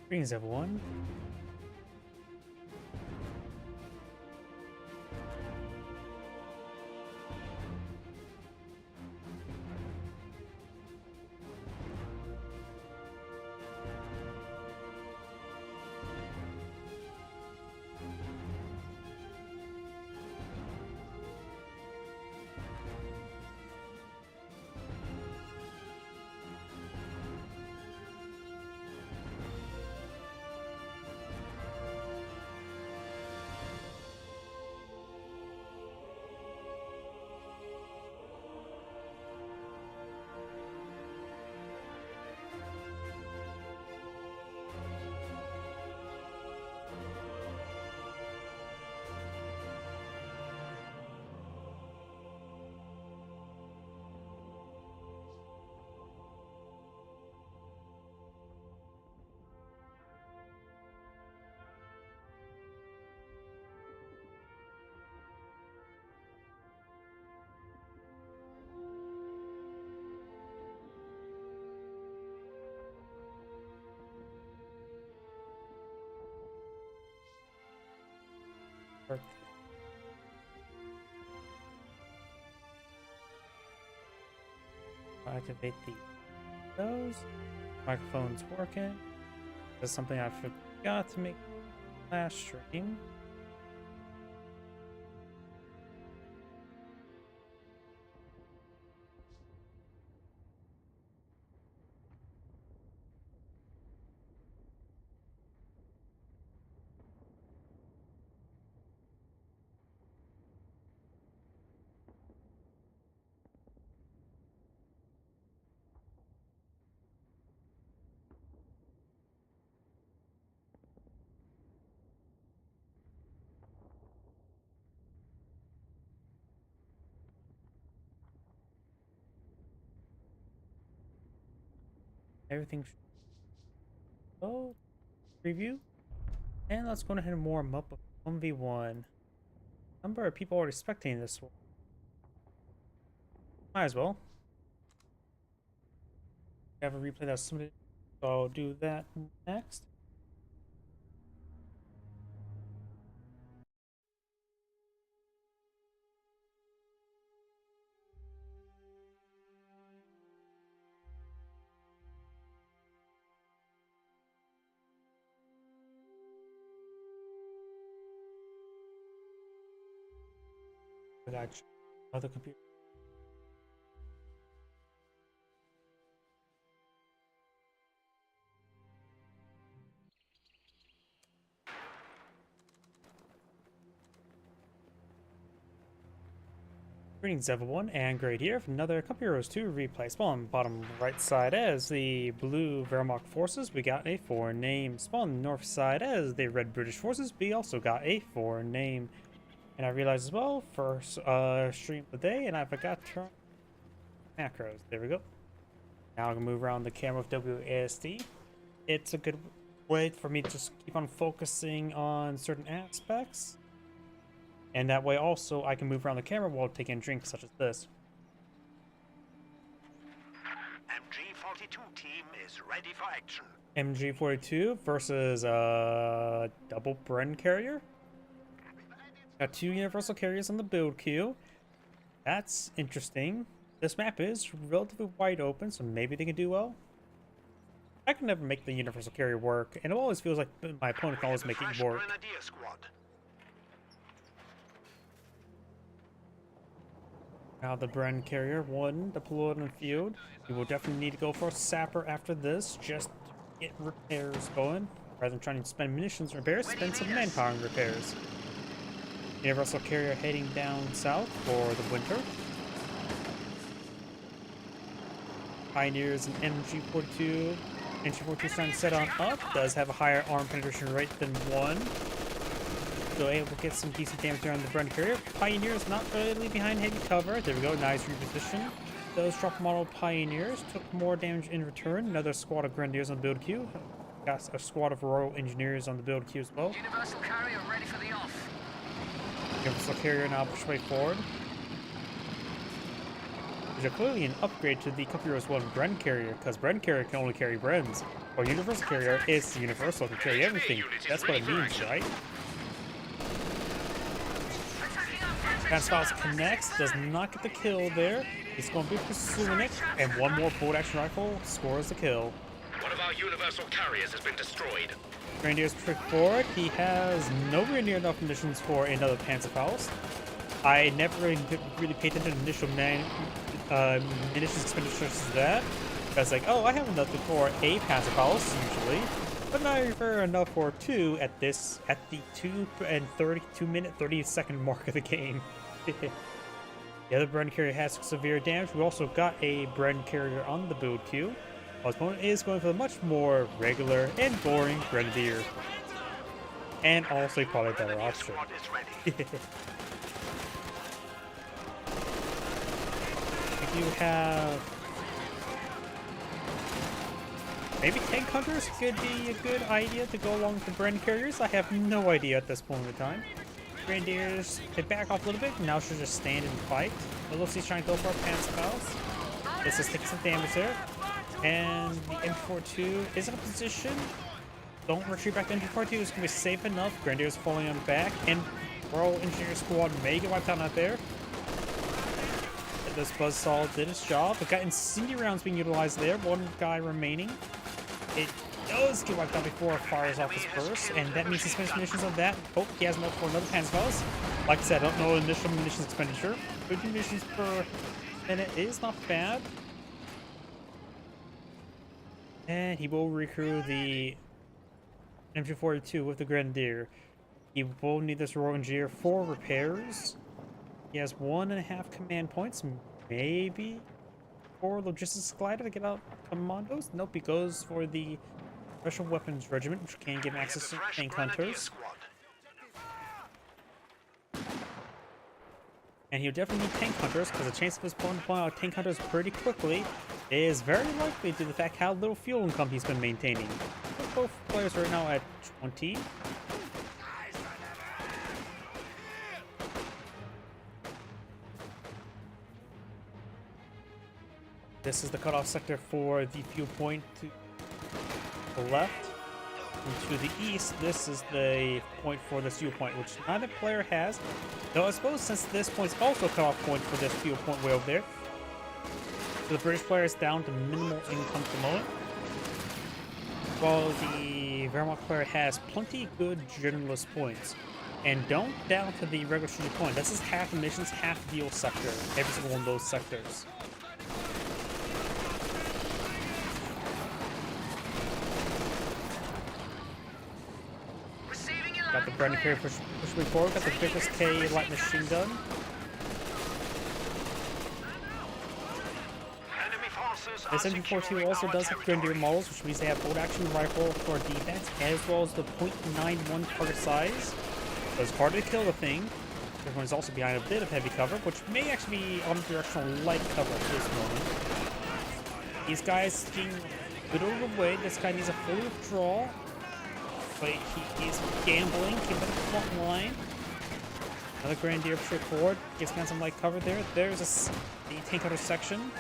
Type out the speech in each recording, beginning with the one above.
Greetings, everyone. Okay. Activate the those. Microphone's working. That's something I forgot to make last stream. Everything should go. Preview. And let's go ahead and warm up with 1v1. Number of people already spectating this one. Might as well. Have a replay that's submitted. So I'll do that next. I got other computer. Greetings, everyone, and Great here from another Cup Heroes 2 replay. Spawn bottom right side as the blue Wehrmacht forces, we got a foreign name. Spawn north side as the red British forces, we also got a foreign name. And I realized as well, first stream of the day, and I forgot to turn macros. There we go. Now I'm gonna move around the camera with WASD. It's a good way for me to just keep on focusing on certain aspects. And that way also I can move around the camera while taking drinks such as this. MG42 team is ready for action. MG42 versus double Bren carrier. Got two universal carriers on the build queue. That's interesting. This map is relatively wide open, so maybe they can do well. I can never make the universal carrier work, and it always feels like my opponent can always make it work. Now the Bren carrier, one deployed in the field. We will definitely need to go for a sapper after this, just to get repairs going. Rather than trying to spend munitions on repairs, spend some manpower on repairs. Universal carrier heading down south for the winter. Pioneers and MG42. MG42 starting to set on up. Does have a higher arm penetration rate than one. So able to get some decent damage there on the Bren carrier. Pioneers not really behind heavy cover. There we go, nice reposition. Those drop model Pioneers took more damage in return. Another squad of Grenadiers on the build queue. Got a squad of Royal Engineers on the build queue as well. Universal carrier ready for the off. Universal carrier now push way forward. which are clearly an upgrade to the Company Heroes 1 Bren carrier, because Bren carrier can only carry Brens, while Universal carrier is universal, can carry everything. That's what it means, right? Panzerfaust connects, does not get the kill there. He's going to be pursuing it, and one more bolt action rifle scores the kill. One of our universal carriers has been destroyed. Grenadier's trick forward. He has nowhere near enough munitions for another Panzerfaust. I never really paid attention to initial munitions expenditures to that. I was like, oh, I have enough for a Panzerfaust usually, but never enough for two at the 2 minute 30 second mark of the game. The other Bren carrier has severe damage. We also got a Bren carrier on the build queue. Our opponent is going for the much more regular and boring Grenadier. And also probably a better option. We do have... maybe tank hunters could be a good idea to go along with the Bren carriers. I have no idea at this point in time. Grenadiers, they back off a little bit. Now should just stand and fight. It looks he's trying to go for a Panzerfaust. This is taking some damage there. And the MP42 is in a position. Don't retreat back to MP42. It's going to be safe enough. Grenadiers falling on back. And Royal Engineer Squad may get wiped out out there. This Buzzsaw did its job. We've got incendiary rounds being utilized there. One guy remaining. It does get wiped out before it fires off his burst. And that means he spends munitions on that. Oh, he has enough for another Panzerfaust. Like I said, I don't know initial munitions expenditure. 50 munitions per minute is not bad. And he will recruit the MG42 with the Grenadier. He will need this Royal Engineer for repairs. He has 1.5 command points, maybe 4 logistics glider to get out commandos. Nope, he goes for the Special Weapons Regiment, which can give him access to tank hunters. And he'll definitely need tank hunters, because the chance of his opponent pulling out tank hunters pretty quickly is very likely due to the fact how little fuel income he's been maintaining. Both players right now at 20. This is the cutoff sector for the fuel point to the left. And to the east, this is the point for this fuel point, which neither player has. Though I suppose since this point is also a cutoff point for this fuel point way over there, so the British player is down to minimal income at the moment, while the Wehrmacht player has plenty good generalist points. And don't down to the regular strategic point. This is half emissions, half fuel sector, every single one of those sectors. Got the Bren carrier pushing forward. Got the Vickers K light machine gun. This MP42 also does have Grenadier models, which means they have bolt action rifle for defense, as well as the .91 target size. So it's harder to kill the thing. Everyone is also behind a bit of heavy cover, which may actually be omnidirectional light cover at this moment. These guys being middle of the way. This guy needs a full withdrawal. But he is gambling, keeping the front line. Another Grenadier straight forward, gives man some light cover there. There's the tank hunter section.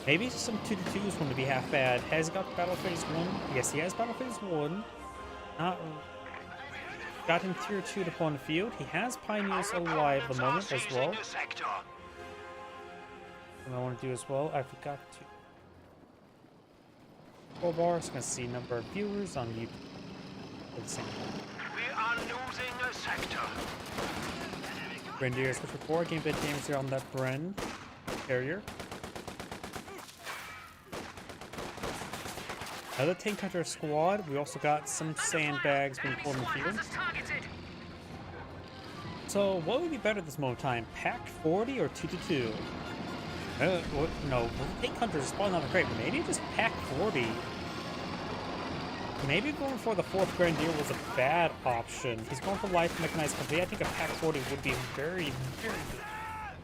Maybe some 2-2s want to be half bad. Has he got Battle Phase 1? Yes, he has Battle Phase 1. Not got him Tier 2 to pull on the field. He has Pioneers alive at the moment as well. I want to do as well. I forgot to. Full bar, so I can see number of viewers on YouTube. At the same time. We are losing a sector. Grenadier switch before, getting a bit of damage here on that Bren carrier. Another tank hunter squad. We also got some sandbags being pulled in the field. So, what would be better at this moment in time? Pack 40 or 2-2? No, tank hunters is probably not great, but maybe just pack 40. Maybe going for the 4th Grenadier was a bad option. He's going for light mechanized company. I think a pack 40 would be very, very good.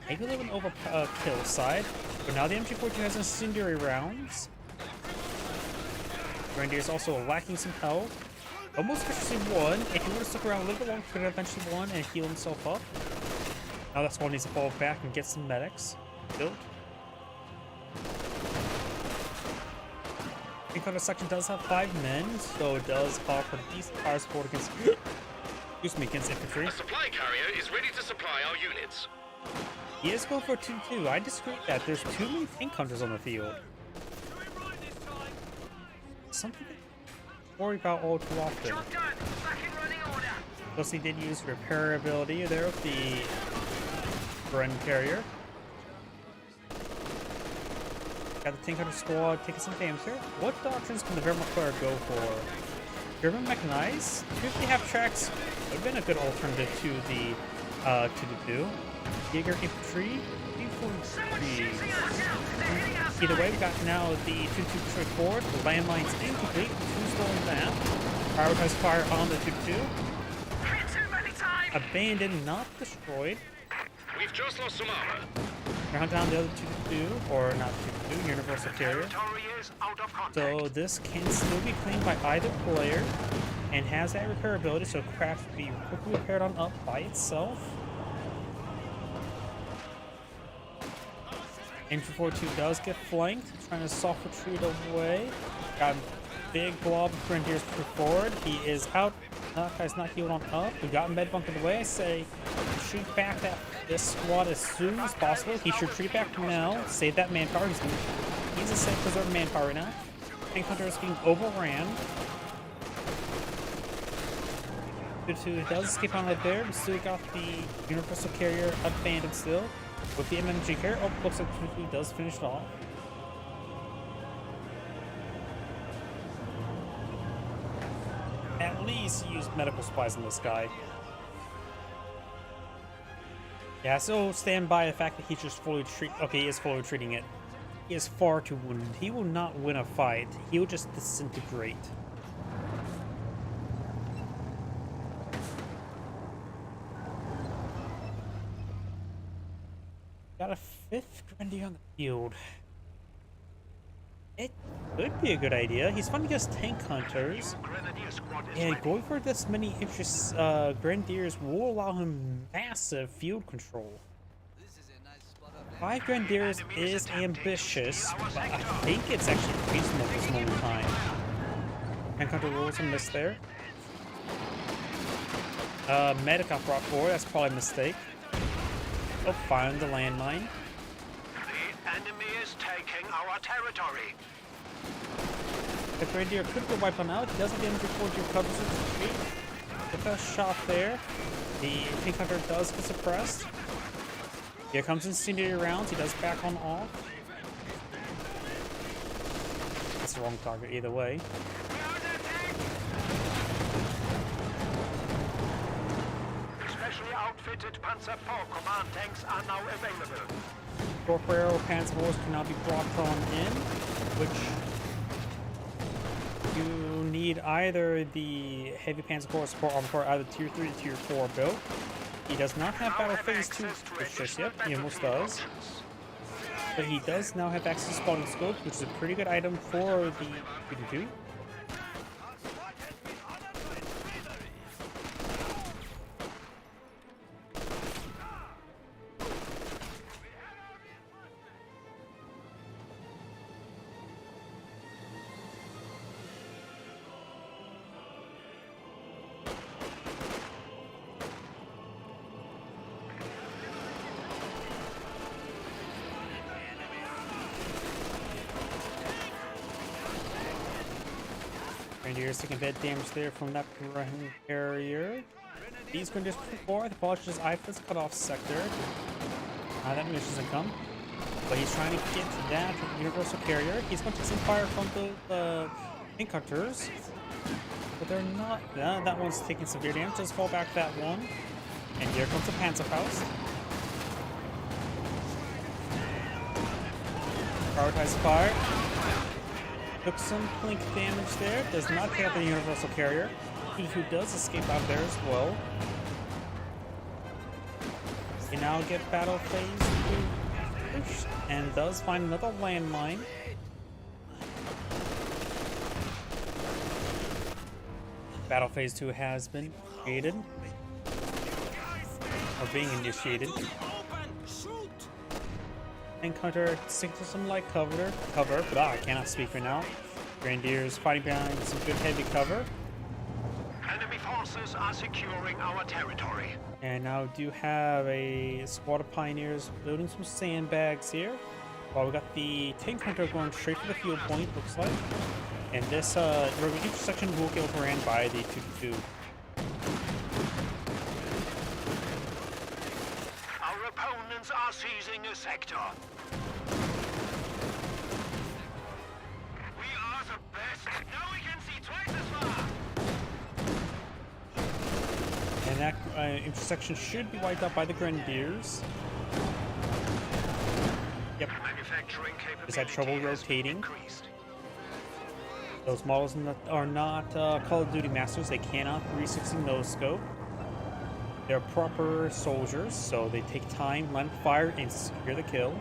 Maybe a little bit overkill side, but now the MG42 has incendiary rounds. Grenadier is also lacking some health. Almost efficiency won. If he would have stuck around a little bit longer, could have eventually won and healed himself up. Now that squad needs to fall back and get some medics built. I think the section does have 5 men, so it does call for decent fire support against excuse me, against infantry. A supply carrier is ready to supply our units. He is going for 2-2. I disagree with that. There's too many tank hunters on the field. Something to worry about all too often. Plus, he did use repairability there with the Bren carrier. Got the tank hunter squad taking some damage here. What doctrines can the Wehrmacht player go for? German mechanized? 50 half tracks would have been a good alternative to the 2. Jaeger infantry. Either way, we got now the 2-2 straightforward. The landmines incomplete. 2 stolen down. Prioritize fire on the 2-2. Abandoned, not destroyed. We've just lost some armor. We're hunting down the other 2-2, or not 2-2, Universal Carrier. Territory is out of contact. So this can still be claimed by either player, and has that repairability, so craft can be quickly repaired on up by itself. Infantry 42 does get flanked, trying to soft retreat away. Got a big blob of Grenadiers forward. He is out. That guy's not healed on up. We got med bunk in the way. I say shoot back this squad as soon as possible. He should retreat back now. Save that manpower. He's a safe preserve manpower right now. Tank hunter is being overran. 2-2 does escape on right there. We still got the Universal Carrier abandoned still. With the MMG carrier, oh, looks like 2-2 does finish it off. At least use medical supplies on this guy. Yeah, so stand by the fact that he's just fully retreat. Okay, he is fully retreating it. He is far too wounded. He will not win a fight. He will just disintegrate. Got a 5th Grenadier on the field. It could be a good idea. He's fun against tank hunters. Grenadier squad is And ready. going for this many interest Grenadiers will allow him massive field control. 5 Grenadiers is ambitious, but I think it's actually reasonable at this moment in time. Tank hunter rolls a miss there. Medic got brought forward. That's probably a mistake. Oh, find the landmine. The enemy is taking our territory. The Grenadier could go wipe him out. He doesn't get him before he recovers his retreat. The first shot there. The tank hunter does get suppressed. Here comes incendiary rounds. He does back on off. It's the wrong target either way. Specially outfitted Panzer IV command tanks are now available. Torpedo Panzer Horse can now be brought on in, which you need either the heavy Panzer Horse support armor for either tier 3 or tier 4 build. He does not have battle phase 2 just yet. He almost does. But he does now have access to spotting scope, which is a pretty good item for the 2-2. Grenadiers taking bad damage there from that Bren carrier. These Grenadiers push forward. The ball just IFA's cut off sector. That mission doesn't come. But he's trying to get to that Universal Carrier. He's going to take some fire from the tank hunters. But they're not. That one's taking severe damage. Just fall back that one. And here comes the Panzerfaust. Prioritize fire. Took some blink damage there. Does not take out the Universal Carrier. Who does escape out there as well. You now get battle phase 2 and does find another landmine. Battle Phase 2 has been created. Or being initiated. Tank Hunter sticks to some light cover, but I cannot speak for now. Grenadiers fighting behind some good heavy cover. Enemy forces are securing our territory. And now we do have a squad of Pioneers building some sandbags here. While we got the Tank Hunter going straight for the field point, looks like. And this intersection will get overran by the 222. Our opponents are seizing a sector. We are the best. Now we can see twice as far. And that intersection should be wiped out by the Grenadiers. Yep. Manufacturing capability Just had trouble has rotating. increased. Those models are not Call of Duty masters. They cannot 360 no scope. They're proper soldiers, so they take time, line of fire, and secure the kill.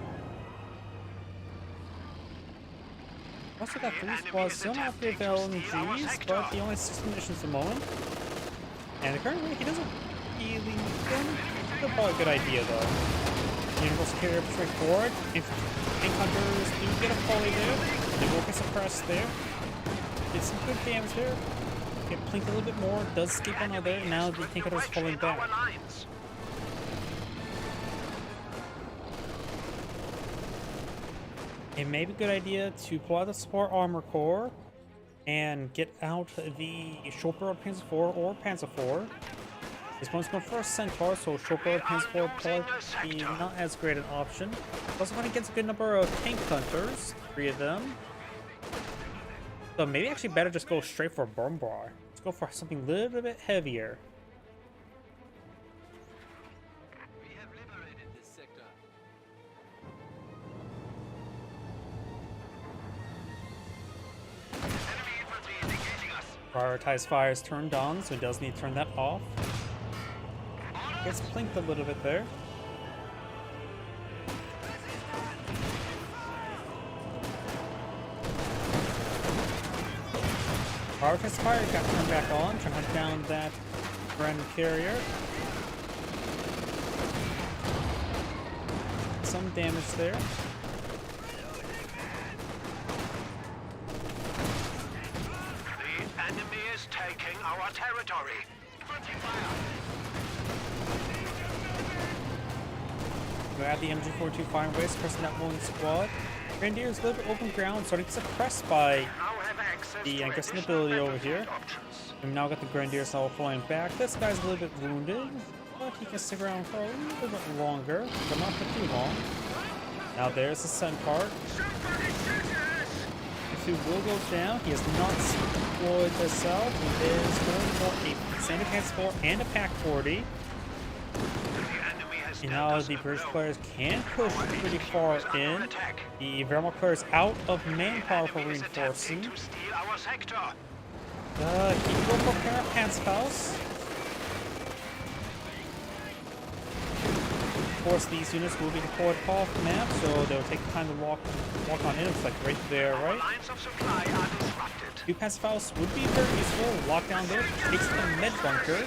Also got 3 squads, still not with LMGs, but the only 6 munitions at the moment. And currently he doesn't really need them. That's probably a good idea though. Universal carrier pushing forward. If Tank Hunters do get a volley there, they will get suppressed there. Did some good damage there. Get plinked a little bit more, does escape on there, and now the Tank Hunter's falling back. It may be a good idea to pull out the support armor core and get out the Shortbow Panzer IV or Panzer IV. This one's going for a Centaur, so Shortbow Panzer IV probably be not as great an option. Also when it gets a good number of Tank Hunters, 3 of them. So maybe actually better just go straight for a Bombar. Let's go for something a little bit heavier. We have liberated this sector. Enemy infantry is engaging us. Prioritize fire is turned on, so it does need to turn that off. Gets plinked a little bit there. Prioritize fire got turned back on, trying to hunt down that Grand Carrier. Some damage there. The enemy is taking our territory. Infantry fire. We have the MG42 firing waves, pressing that one squad. Grenadiers a little bit open ground, starting to get suppressed by Now have access the to Angus additional ability over battlefield here. options. We've now got the Grenadiers all falling back. This guy's a little bit wounded, but he can stick around for a little bit longer, but not for too long. Now there's the Centaur. If he will go down, he has not deployed this out. He is going for a Standard Panzer IV and a Pack 40. And now the British players can push pretty far in. The Wehrmacht players out of manpower for reinforcing. To steal our sector. He can go for Panzerfaust. Of course, these units will be deployed off the map, so they'll take time to walk on in. It's like right there, right? Lines of supply are disrupted. 2 Panzerfaust would be very useful. Lock down there, takes the med bunker.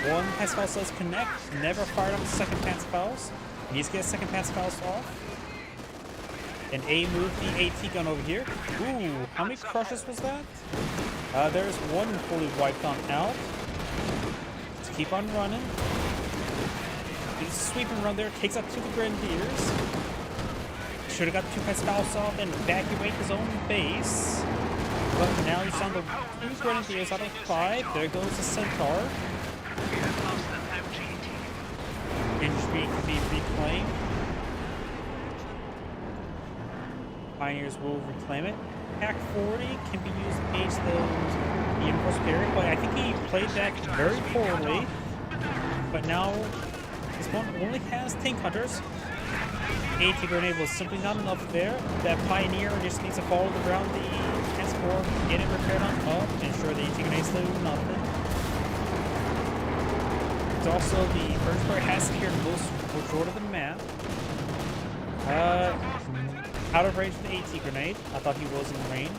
1 Panzerfaust does connect, never fired on the 2nd Panzerfaust. Needs to get a 2nd Panzerfaust off. And A move the AT gun over here. Ooh, how many crushes was that? There's 1 fully wiped on out. Let's keep on running. Just sweep and run there, takes out 2 Grenadiers. Should have got 2 Panzerfausts off and evacuate his own base. But now he's down to 2 Grenadiers out of 5. There goes the Centaur. We have lost an MGT. Industry can be reclaimed. Pioneers will reclaim it. Pack 40 can be used against the Universal Carrier, but I think he played that very poorly. But now this one only has Tank Hunters. AT grenade was simply not enough there. That Pioneer just needs to follow around the transport, get it repaired on up, ensure the AT grenades do nothing. It's also the first player has secured most majority of the map. Out of range with the AT grenade. I thought he was in range.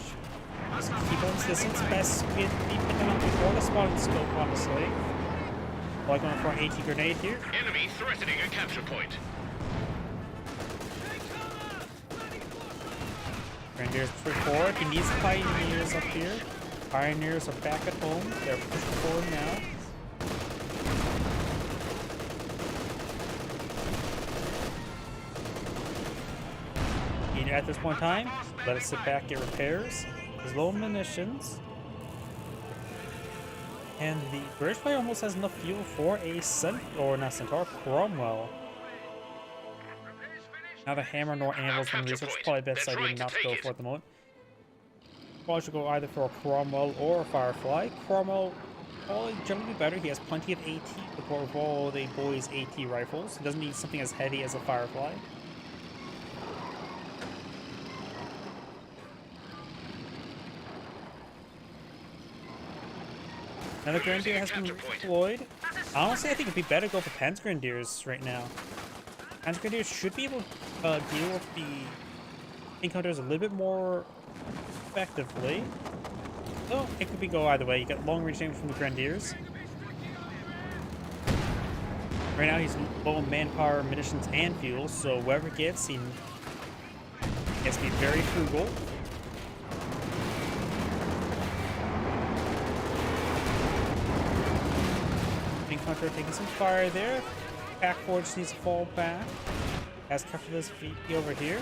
Just keep on his distance. Best be picking up before the spotting scope, honestly. Like going for an AT grenade here. Enemy threatening a capture point. Grenadiers push forward. He needs Pioneers up here. Pioneers are back at home. They're pushing forward now. At this point in time, let it sit back, get repairs. There's low munitions. And the British player almost has enough fuel for a Cromwell. Now the hammer nor anvil's been researched. Probably best idea not to go for at the moment. Probably should go either for a Cromwell or a Firefly. Cromwell probably generally better. He has plenty of AT with all the boys' AT rifles. He doesn't need something as heavy as a Firefly. Now the Grenadier has been deployed. Honestly, I think it'd be better to go for Panzer Grenadiers right now. Panzer Grenadiers should be able to deal with the encounters a little bit more effectively. So it could be go either way. You get long range damage from the Grenadiers. Right now he's low on manpower, munitions, and fuel, so whoever gets, he has to be very frugal. Hunter taking some fire there. Pack forward just needs to fall back. As careful this VP over here.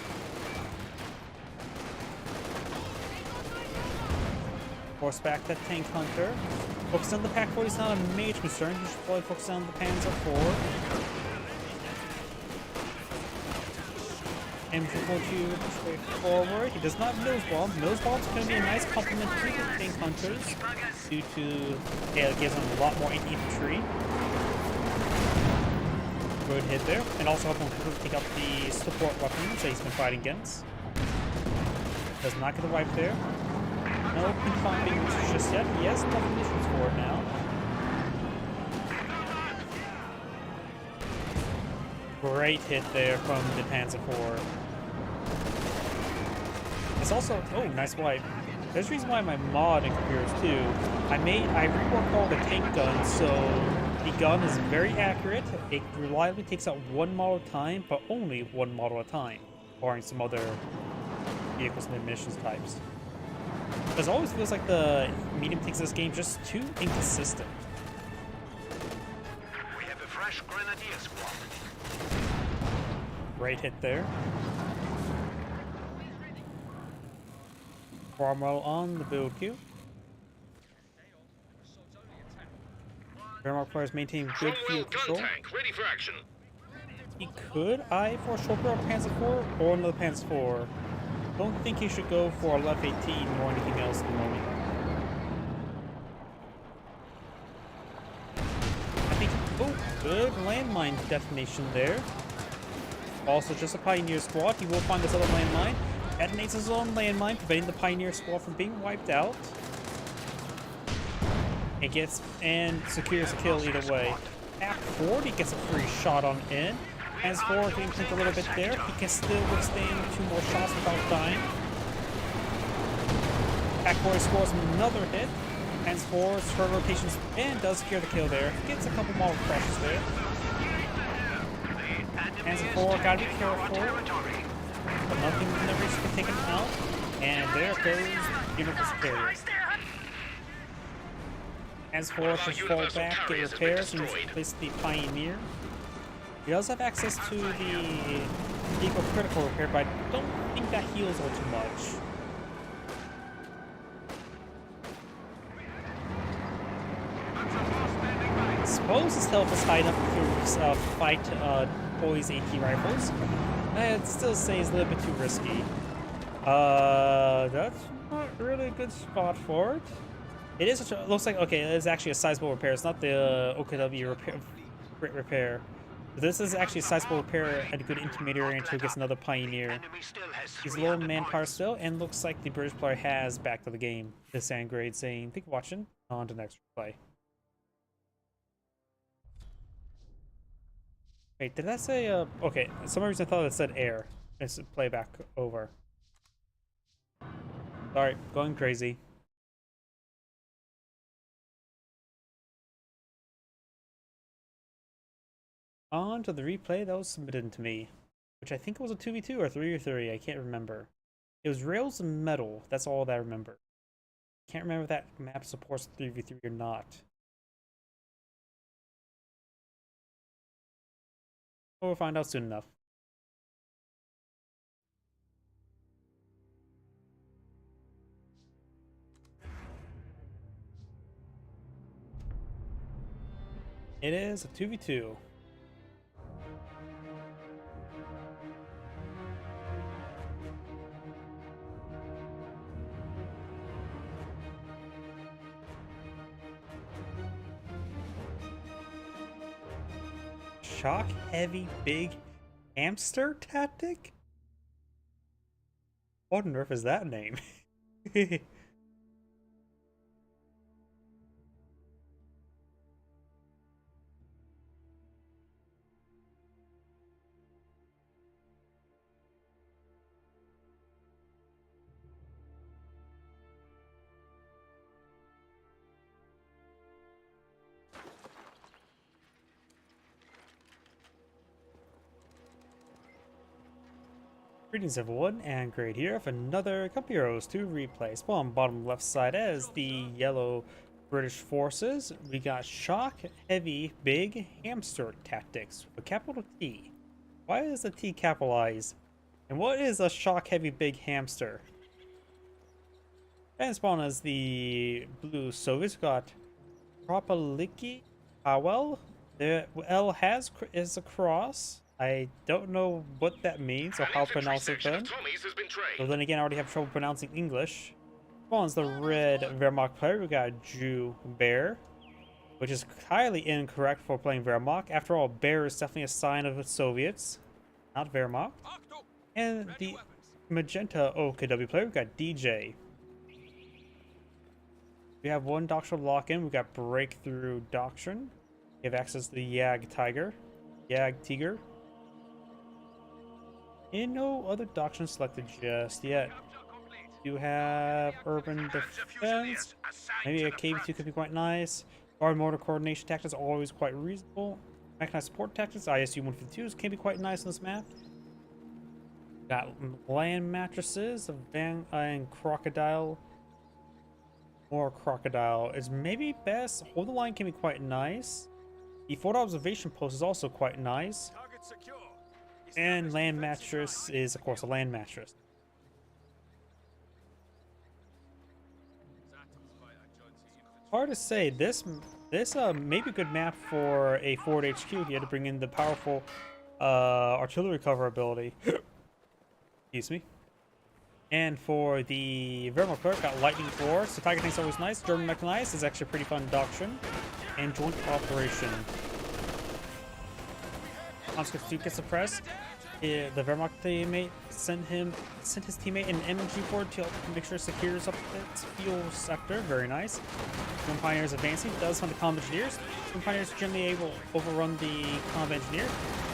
Force back that tank hunter. Focus on the pack forward is not a major concern. You should probably focus on the Panzer forward. And we're going to straight forward. He does not have nose bombs. Nose bombs are going to be a nice complement to the tank hunters due to it gives them a lot more infantry. Good hit there, and also help him pick up the support weapons that he's been fighting against. Does not get the wipe there. No confounding just yet. He has enough munitions for it now. Great hit there from the Panzer IV. It's also nice wipe. There's a reason why my mod in computers too. I reworked all the tank guns, so the gun is very accurate. It reliably takes out one model at a time, but only one model at a time, barring some other vehicles and emissions types. Because it always feels like the medium tanks in this game just too inconsistent. We have a fresh Grenadier squad. Great hit there. Cromwell on the build queue. Wehrmacht players maintain good Cromwell field gun control. tank, ready for action. He could eye for a short barrel Panzer IV or another Panzer IV. Don't think he should go for a Lev 18 or anything else at the moment. I think, good landmine detonation there. Also, just a Pioneer squad. He will find this other landmine. Detonates his own landmine, preventing the Pioneer squad from being wiped out. It gets and secures a kill either way. Pack forward, he gets a free shot on in. As forward, getting clipped a little bit there. He can still withstand 2 more shots without dying. Pack forward scores another hit. Hands forward, short rotations, and does secure the kill there. Gets a couple more crashes there. Hands forward, gotta be careful. But nothing in the reach to take him out. And there goes Universal Superior. As for just fall back, get repairs, and replace the Pioneer. He does have access to the Eco Critical Repair, but I don't think that heals all too much. I suppose his health is high enough to fight boys' AT rifles. I'd still say it's a little bit too risky. That's not really a good spot for it. It is such a, looks like, okay, it's actually a sizable repair. It's not the OKW repair. This is actually a sizable repair and a good intermediary until he gets another Pioneer. He's low in manpower still, and looks like the British player has back to the game. The Sandgrade saying, thank you for watching. On to the next replay. Wait, did that say, okay, for some reason I thought it said air. It's playback over. Sorry, going crazy. On to the replay that was submitted to me, which I think was a 2v2 or 3v3, I can't remember. It was Rails and Metal, that's all that I remember. Can't remember if that map supports 3v3 or not. We'll find out soon enough. It is a 2v2. Shock heavy big hamster tactic? What on earth is that name? Greetings everyone, and Great here for another Cup Heroes 2 replay. Spawn bottom left side as the yellow British forces. We got Shock Heavy Big Hamster Tactics with a capital T. Why is the T capitalized? And what is a Shock Heavy Big Hamster? And spawn as the blue Soviets. Got Kropaliki Powell. The L is a cross. I don't know what that means or how to pronounce it then. So then again, I already have trouble pronouncing English. Spawns the red Wehrmacht player. We got Jew Bear, which is highly incorrect for playing Wehrmacht. After all, Bear is definitely a sign of the Soviets, not Wehrmacht. And the magenta OKW player, we got DJ. We have one doctrinal lock-in. We got Breakthrough Doctrine. We have access to the Yag Tiger. And no other doctrine selected just yet. You have Urban Defense. Maybe a KV2 could be quite nice. Guard Motor Coordination Tactics always quite reasonable. Mechanized Support Tactics, ISU 152s can be quite nice on this map. Got Land Mattresses, and Crocodile. More Crocodile is maybe best. Hold the Line can be quite nice. The Photo Observation Post is also quite nice. And Land Mattress is, of course, a land mattress. Hard to say. This may be a good map for a forward HQ. You had to bring in the powerful artillery cover ability. Excuse me. And for the Wehrmacht player, got Lightning Force. The Tiger Tank's always nice. German Mechanized is actually a pretty fun doctrine. And Joint Operation. Conscript 2 gets suppressed. The Wehrmacht teammate sent his teammate an MG board to make sure it secures up its fuel sector. Very nice. When Pioneers advancing, does hunt the Combat Engineers. When Pioneers generally able to overrun the Combat Engineer.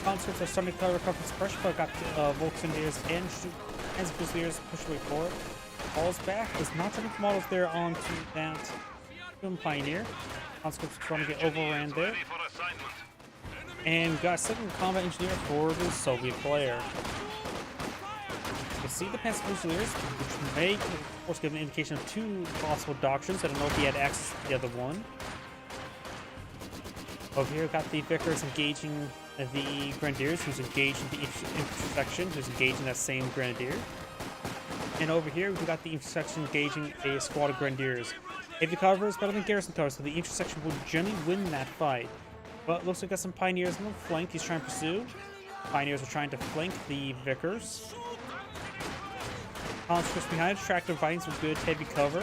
Conscripts are starting to recover from suppression, but got Volks Engineers and Fusiliers push away forward. Falls back. Does not turn the models there onto that Pioneer. Conscripts trying to get overran there. And got second combat engineer for the Soviet player. You can see the Panzer Fusiliers, which may, of course, give an indication of two possible doctrines. I don't know if he had access to the other one. Over here, got the Vickers engaging the Grenadiers, who's engaged in the infantry section, who's engaged in that same Grenadier. And over here, we've got the infantry section engaging a squad of Grenadiers. Heavy cover is better than garrison cover, so the infantry section will generally win that fight. But looks like got some Pioneers on the flank he's trying to pursue. Pioneers are trying to flank the Vickers. Conscripts behind, tractor fighting some good heavy cover.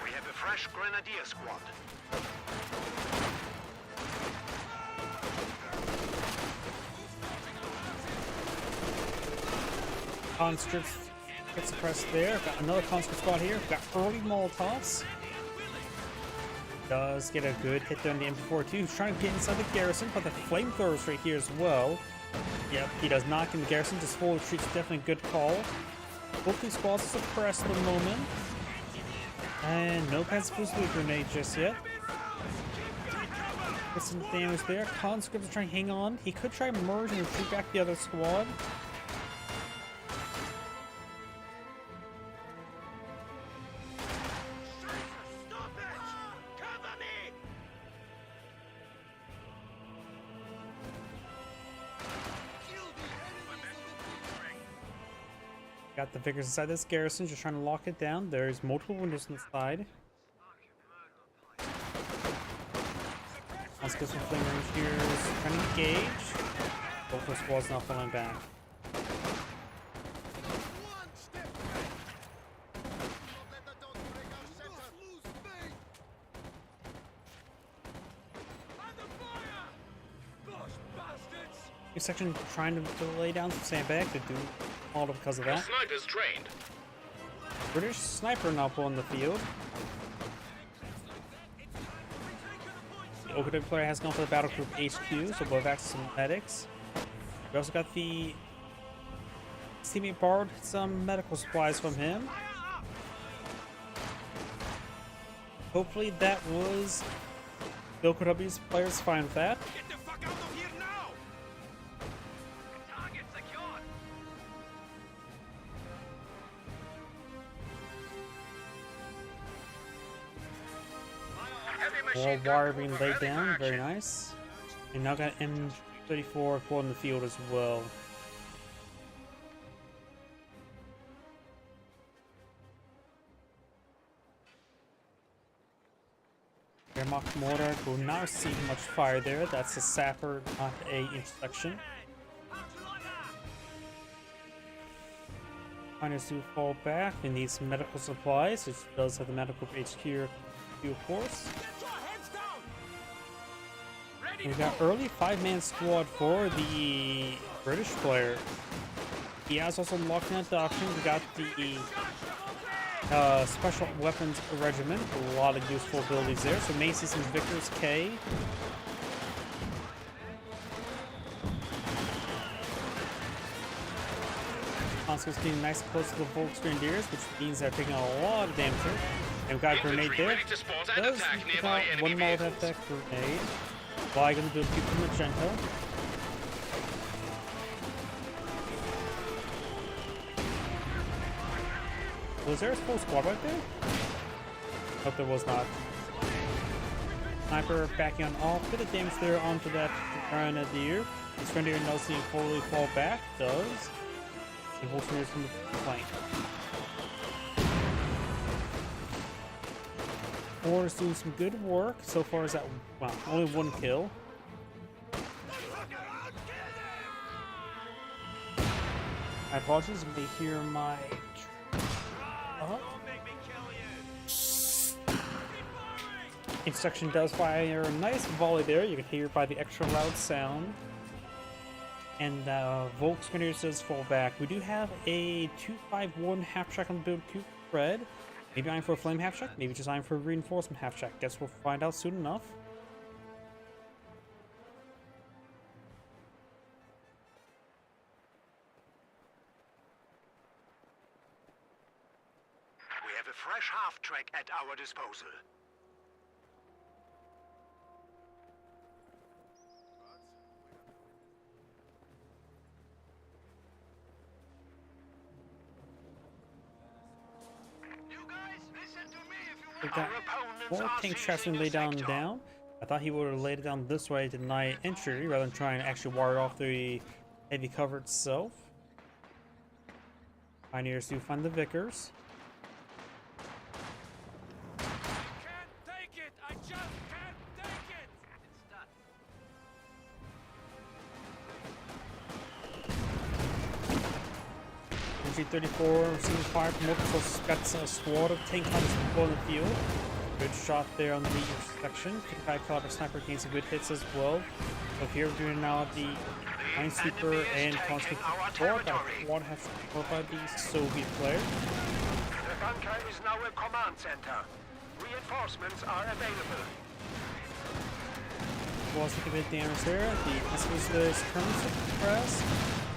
We have a fresh Grenadier squad. Conscripts get suppressed there. Got another conscript squad here. Got early Molotovs. Does get a good hit there on the MP42. He's trying to get inside the garrison, but the flamethrowers right here as well. Yep, he does not get the garrison. Just full retreat's definitely a good call. Both these squads are suppressed at the moment. And no Panzerfusil grenade just yet. Get some damage there. Conscript is trying to hang on. He could try to merge and retreat back the other squad. Got the Vickers inside this garrison, just trying to lock it down. There's multiple windows on the side. Let's get some flame rangers trying to engage. Both the squads not falling back. This section trying to lay down some sandbag to do all because of that. Snipers trained. British sniper now pulling the field. The OKW player has gone for the battle group HQ, so we'll back to some medics. We also got the teammate borrowed some medical supplies from him. Hopefully that was the OKW's players fine with that. Get the fuck out of here now! Target secured! Wall wire being laid down, very nice. And now got M34 pulling the field as well. Wehrmacht mortar will not receive much fire there. That's a sapper, not a intersection. Miners do fall back. We need some medical supplies. It does have the medical HQ, of course. And we got early 5-man squad for the British player. He has also locked in at the auction. We got the Special Weapons Regiment. A lot of useful abilities there. So may see some Vickers K. Conscripts getting nice and close to the Volksgrenadiers, which means they're taking a lot of damage here. And we've got a grenade there. Ready to spot and Does attack pick nearby out enemy one Molotov vehicles. that grenade. Why gonna do a few from Magento? Was there a full squad right there? Nope, there was not. Sniper backing on off. Bit of damage there onto that Grenadier. This Grenadier does see fully fall back. Does. The Volksgrenadiers from the flank. Ford is doing some good work. So far as that, well, only one kill. I apologize, you may hear my... Instruction does fire a nice volley there. You can hear it by the extra loud sound. And Volksgrenadier says fall back. We do have a 251 half track on the build cube red. Maybe I'm for a flame half track, maybe just I'm for a reinforcement half track. Guess we'll find out soon enough. We have a fresh half-track at our disposal. You guys, listen to me if you We want. got Our opponents more are tank seizing traps and the lay sector. down. I thought he would have laid it down this way to deny entry rather than trying to actually wire off the heavy cover itself. Pioneers do find the Vickers. Can't take it. I just can't take it. It's done. MG34 receiving fire from multiple sources. Got a squad of tank hunters on the field. Good shot there on the section. 55 caliber sniper gains some good hits as well. So here we're doing now the Minesweeper and Conscript squad. That one has support by the Soviet player. The bunker is now a command center. Reinforcements are available. Was taking a bit of damage there. The Panzer currently suppressed.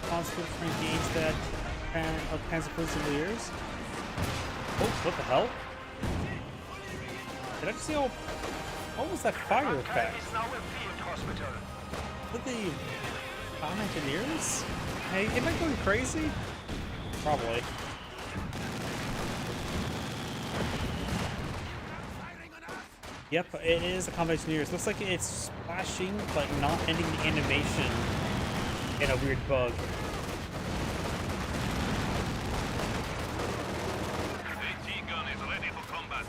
Conscript trying to engage that Panzer Fusiliers. Oh, what the hell? Did I just see all... What was that fire effect? Is now a field hospital. Did the bomb engineers? Hey, am I going crazy? Probably. Yep, it is a combat engineers. Looks like it's splashing, but not ending the animation in a weird bug. AT gun is ready for combat.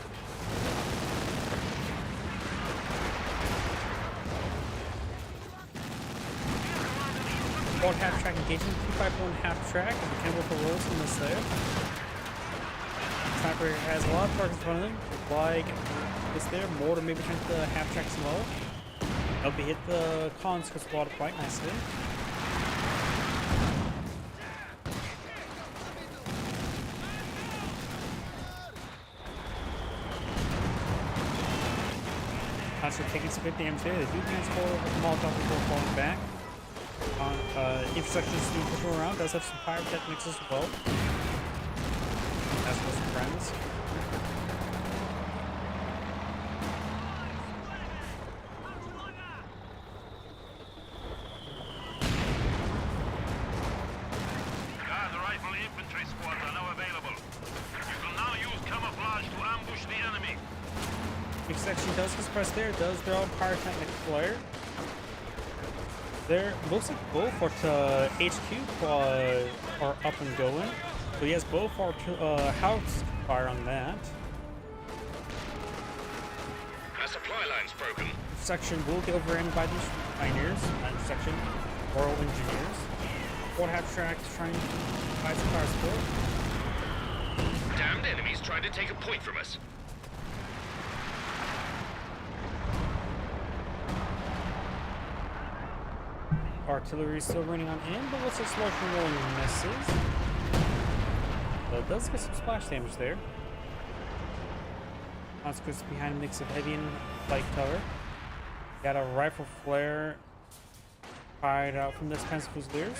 One half track engagement, 251 half track, and the Campbell for rolls from this there. Sniper has a lot of targets in front of him, like this there. Mortar maybe trying to half track some low. Nope, he hit the conscript squad quite nicely. Conscript taking some good damage there. They do manage for the Molotov before falling back. Infrastructure is doing push around, does have some pyrotechnics as well. As well as friends. Guard rifle infantry squads are now available. You can now use camouflage to ambush the enemy. Section does suppress there, does throw out pyrotechnic flare. There looks like both are HQ are up and going. So he has both house fire on that. Our supply line's broken. Section will get overrun by these pioneers. Section Royal Engineers. One half track trying to fight some fire support. Damned enemies trying to take a point from us. Artillery is still running on in, but looks like Smoke and rolling misses. But it does get some splash damage there. Conscripts behind a mix of heavy and light cover. Got a rifle flare fired out from this Panzer Fusiliers.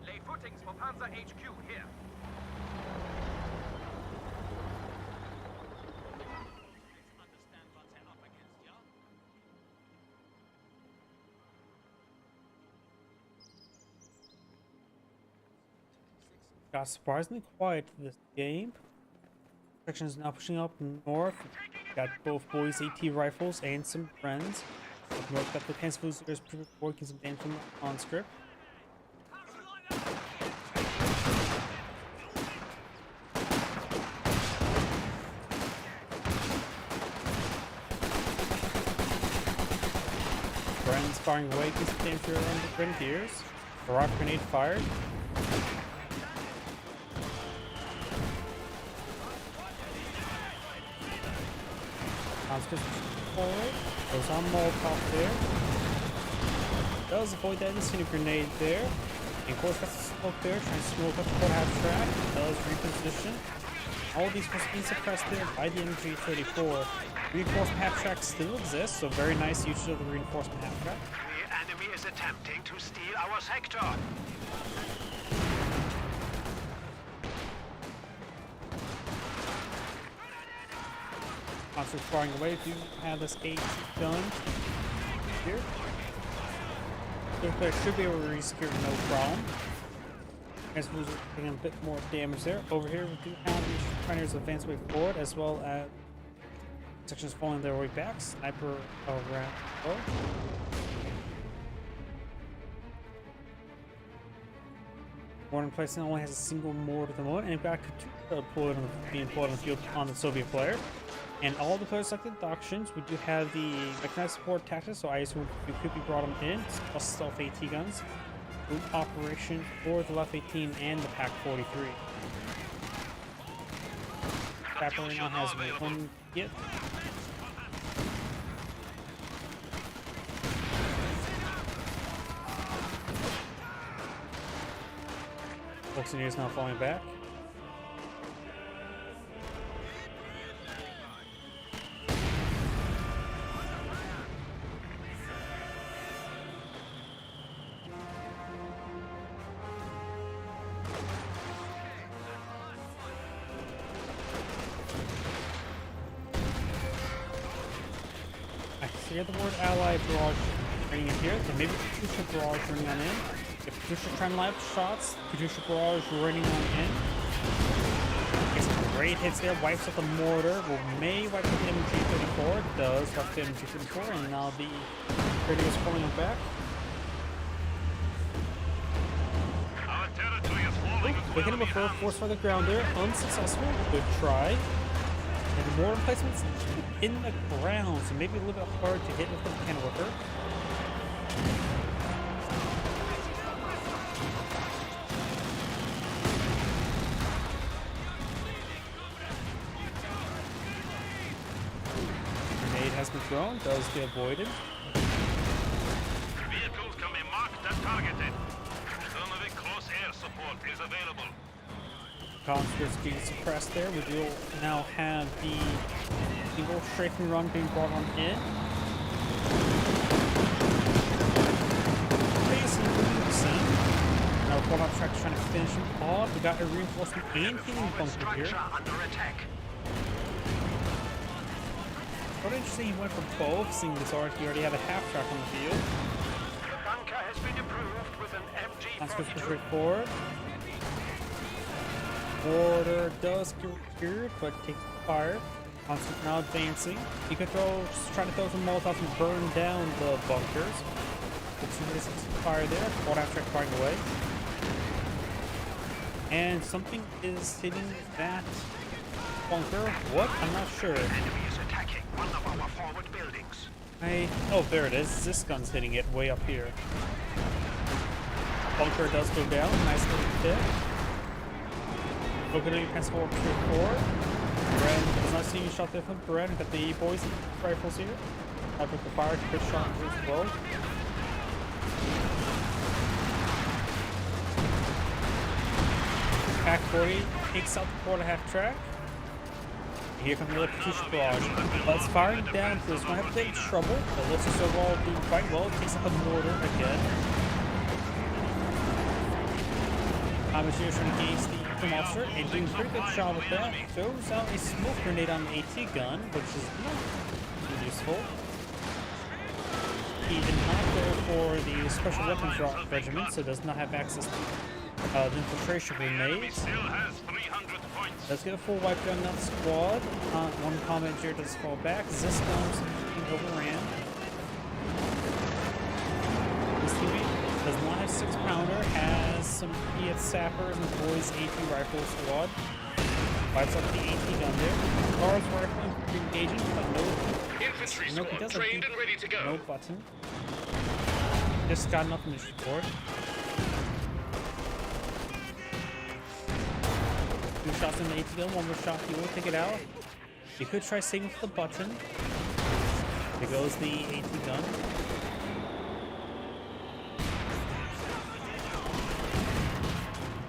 Lay footings for Panzer HQ here. Got surprisingly quiet this game. Section is now pushing up north. Got both boys AT rifles and some friends. Up north got the Panzer Fusiliers working some damage from the conscript. Friends firing away, gets some damage to the Grenadiers. A rock grenade fired. Conscript forward. Goes on Molotov there. Does avoid that incendiary grenade there. And of course got the smoke there, trying to smoke up the port half track. Does reposition. All these must be suppressed there by the MG34. Reinforcement half track still exists, so very nice use of the reinforcement half track. The enemy is attempting to steal our sector. Conscript firing away. If you have this 8 gun here, there should be able to resecure no problem. As we're taking a bit more damage there. Over here, we do have these pioneers advance way forward, as well as sections falling their way back. Sniper over at low. Mortar placement only has a single mortar at the moment, and it got two being deployed on the field on the Soviet player. And all the players selected the auctions, we do have the mechanized support tactics, so I assume we quickly brought them in, plus stealth AT guns, group operation for the left 18 and the Pack 43. Trapper right now has one gift. Volkswagen is now falling back. I hear the word ally barrage running in here. There may be Katusha barrage running on in. If Katusha trying to line up shots, Katusha barrage running on in. Gets some great hits there, wipes out the mortar. Well, may wipe out the MG34. Does wipe the MG34, and now the radio is pulling him back. Our territory is falling into They hit him enemy before, hands. force by the ground there. Unsuccessful. Good try. And the mortar placements in the ground, so maybe a little bit hard to hit with the cannon whipper. Grenade has been thrown, does get avoided. Vehicles can be marked and targeted. Thermovic close air support is available. Conscripts getting suppressed there. We do now have the single strafing run being brought on in. Facing 50%. Now one up track trying to finish him off. We got a reinforcement and healing bunker here. Structure under attack. Quite interesting he went for both, seeing this he already had a half track on the field. The bunker has been improved with an Conscripts push MG42. right forward. Border does get secured, but takes fire. Conscript now advancing. He could try to throw some Molotovs and burn down the bunkers. Looks some fire there. Fought after firing away. And something is hitting that bunker. What? I'm not sure. Enemy is attacking one of our forward buildings. Oh, there it is. This gun's hitting it way up here. Bunker does go down. Nice little hit. Looking at your pass forward forward. Brad does not see you shot there from Brad. Got the boys rifles here. I took the fire. Good shot as well. Pack 40 takes out the quarter half track. Here comes another Katusha barrage. Let's fire him down. There's going to have a bit of trouble. But looks as though all doing quite well. Takes out the mortar again. Amateur trying to gauge the monster and doing a pretty good job with that. Throws out a smoke grenade on the AT gun, which is not useful. He did not go for the special weapons regiment, so does not have access to the infiltration grenades. Still has 300 points. Let's get a full wipe down that squad. One comment here does fall back. Ziscom's being overran. This TV does not have 6-pounder, has some Fiat sappers and boys AT rifle squad. Wipes up the AT gun there. Guards rifle engaging, but Infantry no, he does have trained and ready to go. no button. Just got enough mission support. 2 shots in the AT gun, 1 more shot, he will take it out. You could try saving for the button. There goes the AT gun.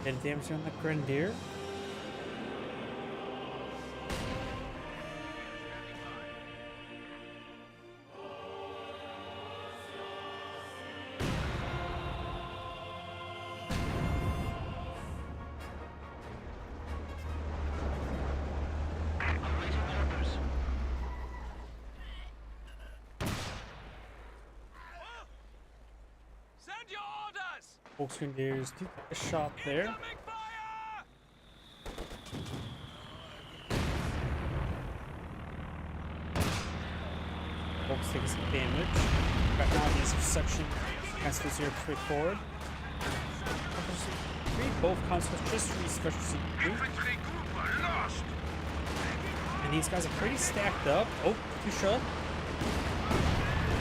Did damage on the Grenadier. Awaiting orders. Send your orders! Folks Grenadiers do a shot there. Incoming fire! Folks taking some damage. Right now the intersection has to 0 straight forward. Both conscripts just restructured. Infantry group are lost. And these guys are pretty stacked up. Oh, too short.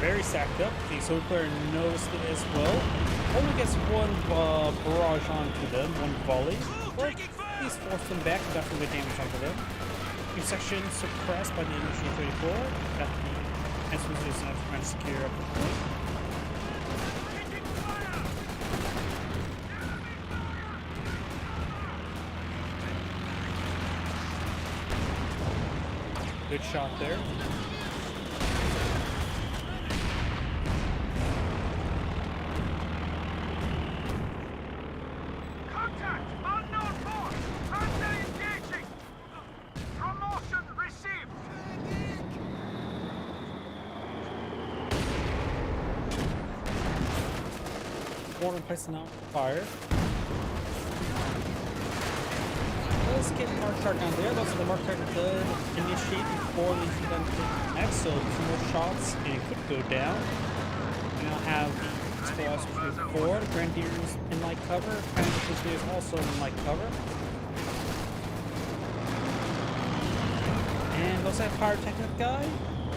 Very stacked up. The Soul player noticed it as well. Only gets one barrage onto them, one volley. But he's forced them back and got some good damage onto them. New section suppressed by the MG34. Got the instruments trying to secure up the point. Good shot there. Contact! Unknown force! Under engaging! Promotion received! Mortar placing out fire. Let's get Mark Target down there. Those are the Mark Target did initiate before the done next, so 2 more shots and it could go down. We now have the squads moving forward. Grenadiers in light cover. Grenadiers also in light cover. And looks like Pyrotechnic guy.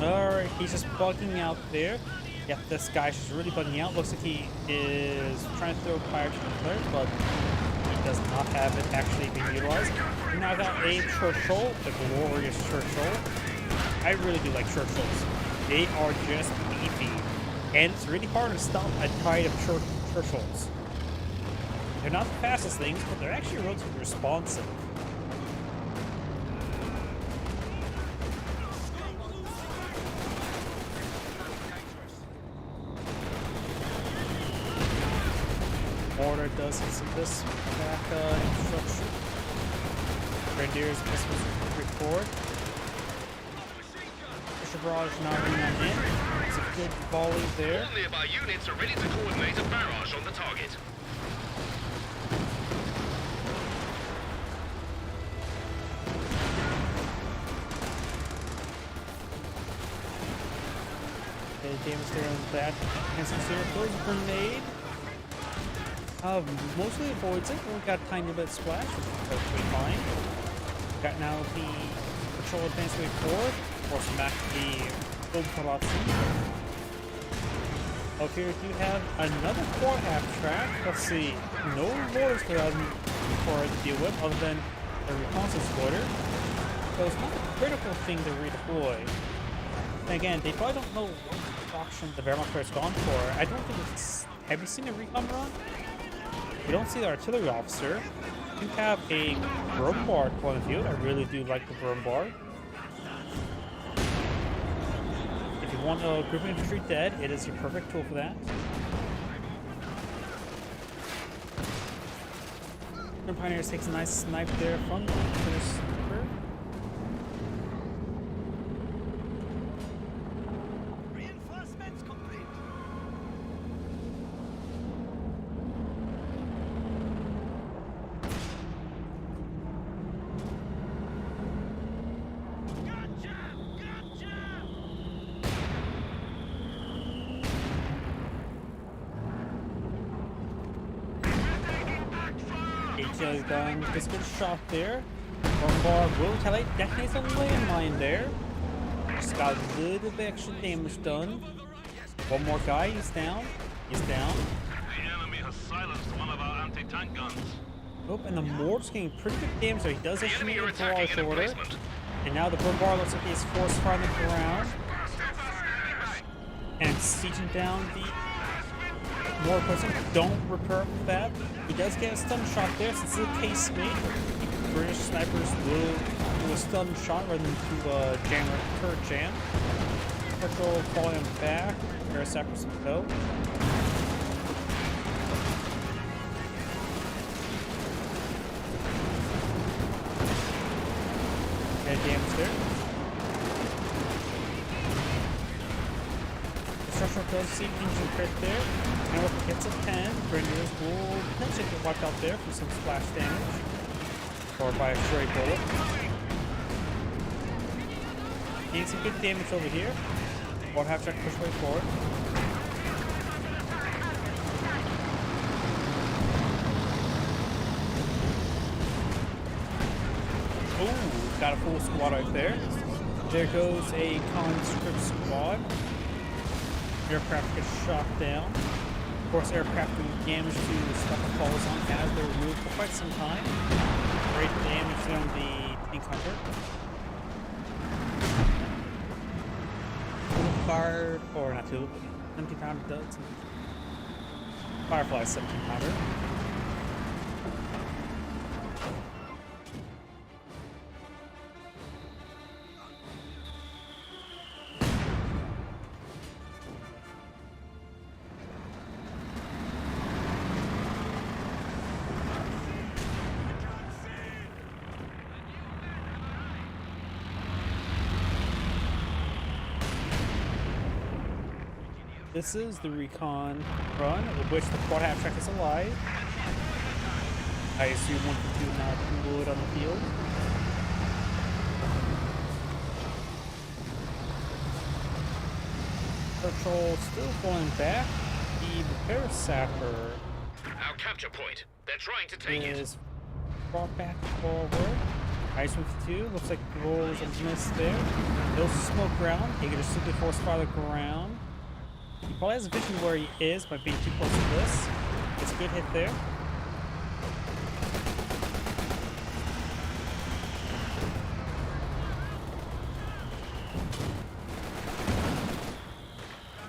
Alright, he's just bugging out there. Yeah, this guy's just really bugging out. Looks like he is trying to throw Pyrotechnic there, but does not have it actually being utilized. We now got a Churchill, the glorious Churchill. I really do like Churchills. They are just beefy. And it's really hard to stop a tide of Churchills. They're not the fastest things, but they're actually relatively responsive. Mortar does some of this back infrastructure. Grenadiers missiles record. Pusher barrage now running on in. It's a good volley there. All nearby units are ready to coordinate a barrage on the target. Okay, damage there on that. And some throws a grenade. Mostly avoids it. We got a tiny bit of splash, which is perfectly fine. Got now the patrol advance way forward. Force back the build collapsing. Up here we do have another core half track. Let's see. No mortars for us to deal with other than the reconnaissance order. So it's not a critical thing to redeploy. And again, they probably don't know what option the Wehrmacht has gone for. I don't think it's. Have you seen a recon run? We don't see the artillery officer. We do have a Grumbard point of view. I really do like the Grumbard. If you want a group of infantry dead, it is your perfect tool for that. The Pioneers takes a nice snipe there from the first sniper. Reinforcements complete. HL done. Just good shot there. Bombard will retaliate. Detonates a landmine there. Just got a little bit extra damage done. One more guy. He's down. He's down. The enemy has silenced one of our anti-tank guns. Oh, and the mortar's getting pretty good damage there. He does The issue enemy a are attacking barrage in order. emplacement. And now the bombard looks like he's force fire on the ground. And sieging down the mortar person. Don't repair that. He does get a stun shot there since it's a case mate. British snipers will do a stun shot rather than do a turret jam. Patrol falling back. Parasappers go. Get damage there. Structural does see engine crit there. And with hits of 10, Grenadiers will potentially get wiped out there for some splash damage. Or by a stray bullet. Getting some good damage over here. One half track push way forward. Ooh, got a full squad right there. There goes a conscript squad. Aircraft gets shot down. Of course, aircraft doing damage to stuff that falls on as they're removed for quite some time. Great damage on the tank hunter. Fired, or not two, 17 pounder does. Firefly 17 pounder. This is the recon run, of which the quad half track is alive. I assume 1 for 2 now concluded on the field. Patrol still going back. The repair sapper Our capture point. They're trying to take it. is brought back forward. Ice 1 for 2, looks like the rolls a miss there. Those smoke ground, he can just simply force fire the ground. He probably has a vision where he is by being too close to this. It's a good hit there.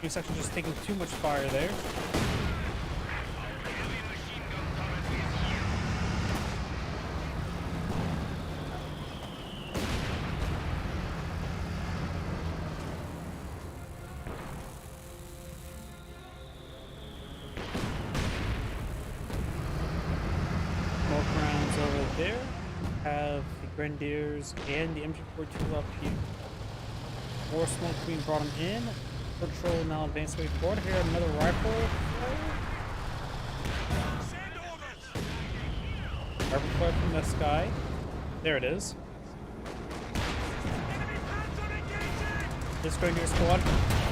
He's actually just taking too much fire there. There have the Grenadiers and the MG42 up here. More smoke being brought in. Patrol now advanced way forward. Here another rifle. Rifle fire from the sky. There it is. This Grenadier squad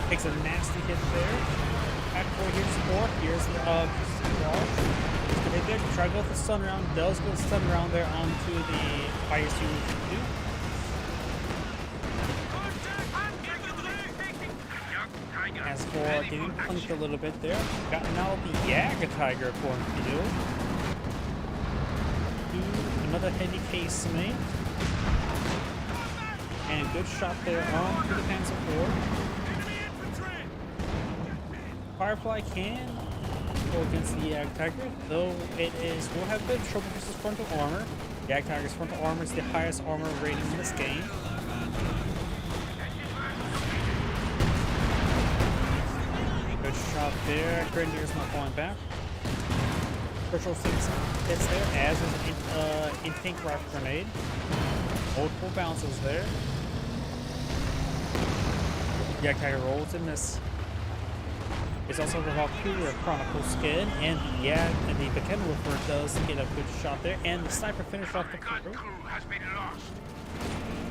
takes a nasty hit there. Back forward here to support. Here's the hit there. Try to go with the stun round. Does go stun round there onto the ISU 2. As for getting punked a little bit there, got now the Jagdtiger cornfield. Another heavy case mate. And a good shot there on to the Panzer IV. Firefly can go against the Jagdtiger, though it will have good trouble versus frontal armor. Jagdtiger's frontal armor is the highest armor rating in this game. Good shot there. Grenadier's not falling back. Patrol 6 hits there, as is an in-tank rifle grenade. Multiple bounces there. Jagdtiger rolls in this. There's also the Valkyria Chronicle skin, and the Beckenwoofer does get a good shot there, and the sniper finished off the crew.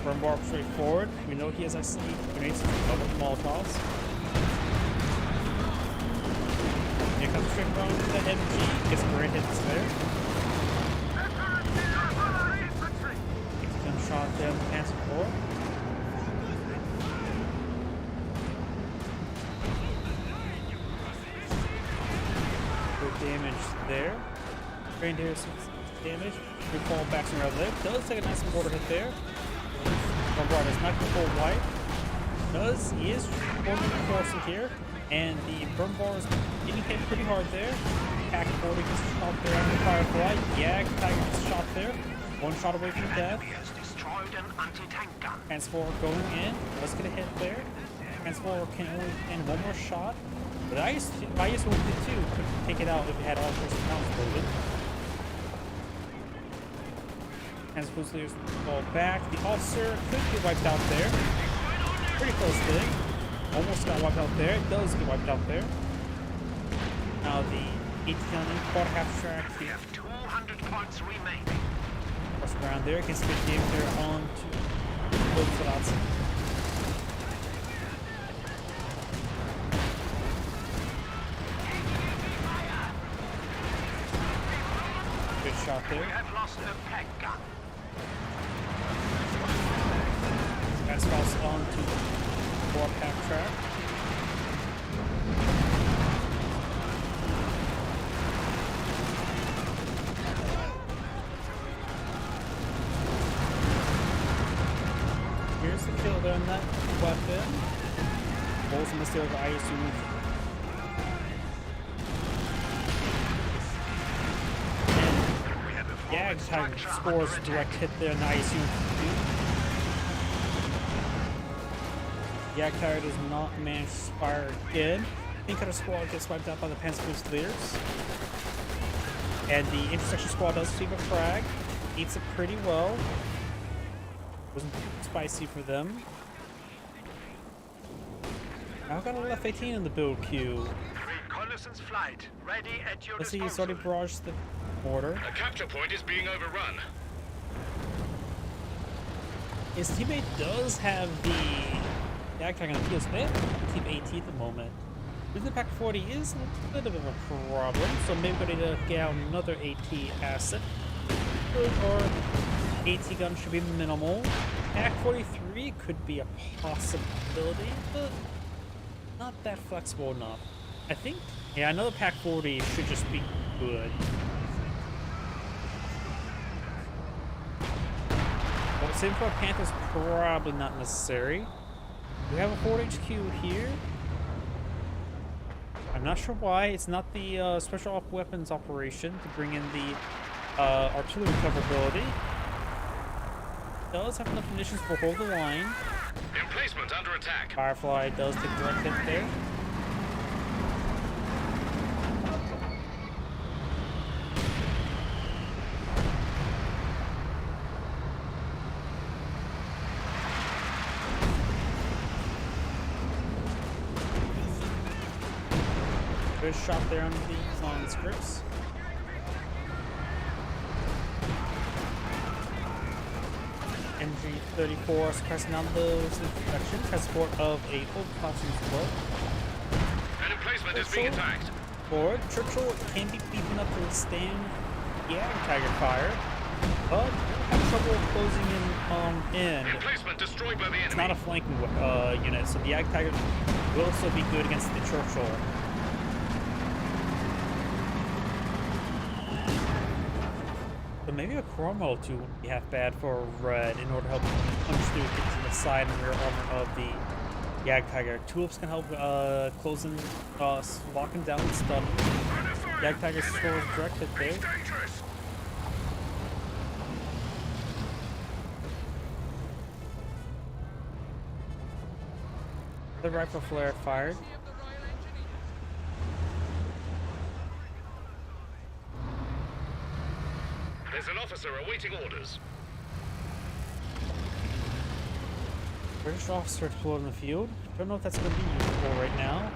From Barb straight forward, we know he has actually grenades double Molotovs. Here comes straight from the MG, gets a great hits there. Takes a gun shot there on the Panzer IV. Damage there. Grenadier 6 damage. Good fall back to red leg. Does take a nice border hit there. Bombard is not the full white. He is forming a force here. And the Brumbar is getting hit pretty hard there. Pack 40 gets shot there on the Firefly. Jagdtiger gets shot there. One shot away from death. Transport going in. Let's get a hit there. Transport can only end one more shot. But I used to too could take it out if it had all first rounds loaded. As Fusiliers fall back. The officer could get wiped out there. Pretty close thing. Almost got wiped out there. It does get wiped out there. Now the 18 quarter half track. We have 200 points remaining. Press around there. Gets a good damage there on to both shots. Shot there. We have lost a peg gun. Got fast falls onto the warpath track. Here's the kill there on that weapon. Bolts in the steel of I assume. Jagdtiger scores a direct hit there in the ISU. Jagdtiger does not manage to fire again. Pink Cutter squad gets wiped out by the Panzer Fusiliers. And the intersection squad does receive a frag. Eats it pretty well. Wasn't too spicy for them. I've got a F-18 in the build queue. Reconnaissance flight ready at your Let's see, disposal. he's already barraged the border. A capture point is being overrun. His teammate does have the Jagdtiger on the field, so they have Team AT at the moment. Losing the Pack 40 is a bit of a problem, so maybe we're going to get out another AT asset. Or AT gun should be minimal. Pack 43 could be a possibility, but not that flexible enough. I think, yeah, another Pack 40 should just be good. But same for a Panther's probably not necessary. We have a Ford HQ here. I'm not sure why. It's not the special weapons operation to bring in the artillery coverability. It does have enough munitions to hold the line. Emplacement under attack. Firefly does take a direct hit there. Good shot there on the conscripts. MG-34 suppressing on those infection. Transport of a full platoon as well. An emplacement is being attacked. Forward, Churchill can be beefing up to withstand Jagdtiger fire, but have trouble closing in. Emplacement destroyed by the enemy. It's not a flanking unit, so the Jagdtiger will still be good against the Churchill. But maybe a Cromwell too wouldn't be half bad for a red in order to help punch through into the side and rear armor of the Jagdtiger. Tulips can help closing, locking down and stun. Jagdtiger scores direct hit there. The rifle flare fired. There's an officer awaiting orders. British officer deployed in the field. Don't know if that's going to be useful right now.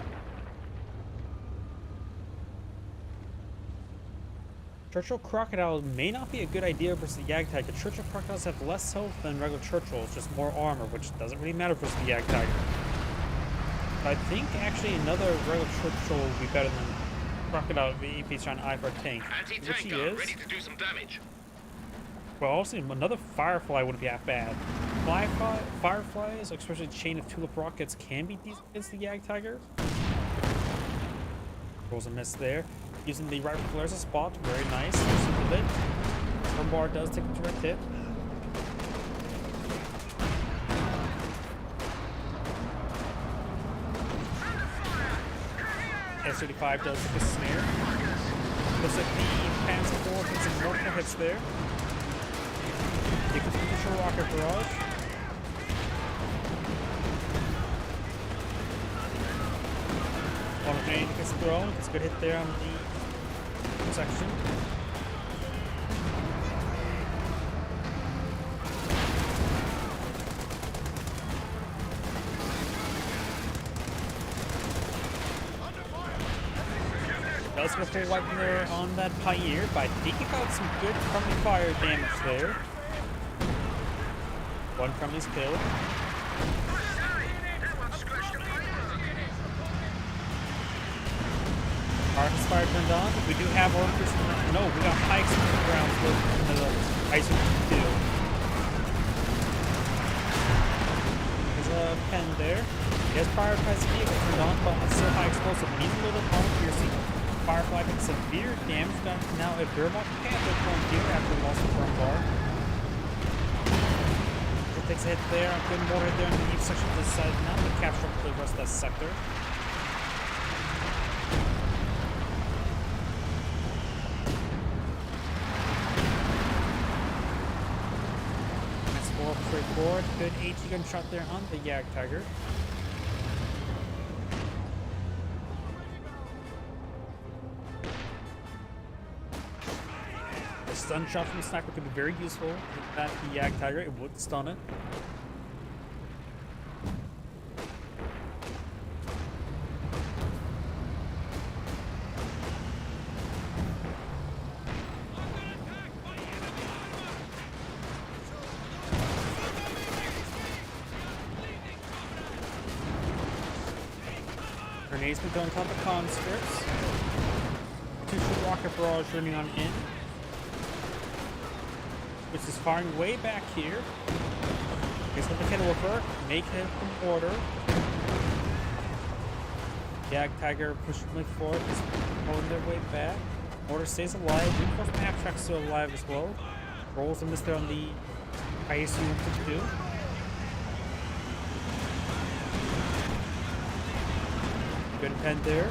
Churchill Crocodile may not be a good idea versus the Jagdtiger. Churchill Crocodiles have less health than regular Churchills, just more armor, which doesn't really matter versus the Jagdtiger. But I think actually another regular Churchill would be better than Crocodile if he's trying to eye for a tank, which Anti-tank he gun is. ready to do some damage. Well, also another Firefly wouldn't be that bad. Fireflies, especially chain of tulip rockets, can be decent against the Jagdtiger. Rolls a miss there. Using the rifle flare as a spot, very nice. Super lit. Stormbar does take a direct hit. S-35 does take a snare. Looks like the Panzer IV gets some multiple hits there. You can finish a rocket barrage. One grenade gets thrown. It's a good hit there on the section. Does get a full wipe there on that Pioneer, but I think he got some good friendly fire damage there. One friendly's killed. Arcus fire turned on. We do have Orcus. No, we got Pikes in the ground with the ice too. pen there. He has prioritized vehicle turned on, but it's still high explosive. He needs a little bit more piercing. Firefly takes severe damage. Got now a Wehrmacht Panther going here after loss of front bar. It takes a hit there. Good mortar there in the deep section of this side. Now to capture up the rest of that sector. Straightforward. Good AT gunshot there on the Jagdtiger. The stun shot from the sniper could be very useful at the Jagdtiger. It would stun it. Grenades been going on top of conscripts. Two-shot rocket barrage running on in. Which is firing way back here. Guess what the kid will work? Make it from order. Jagdtiger pushing forward, is pulling their way back. Order stays alive. Reinforcement half track still alive as well. Rolls a miss there on the ISU 152. Good pen there.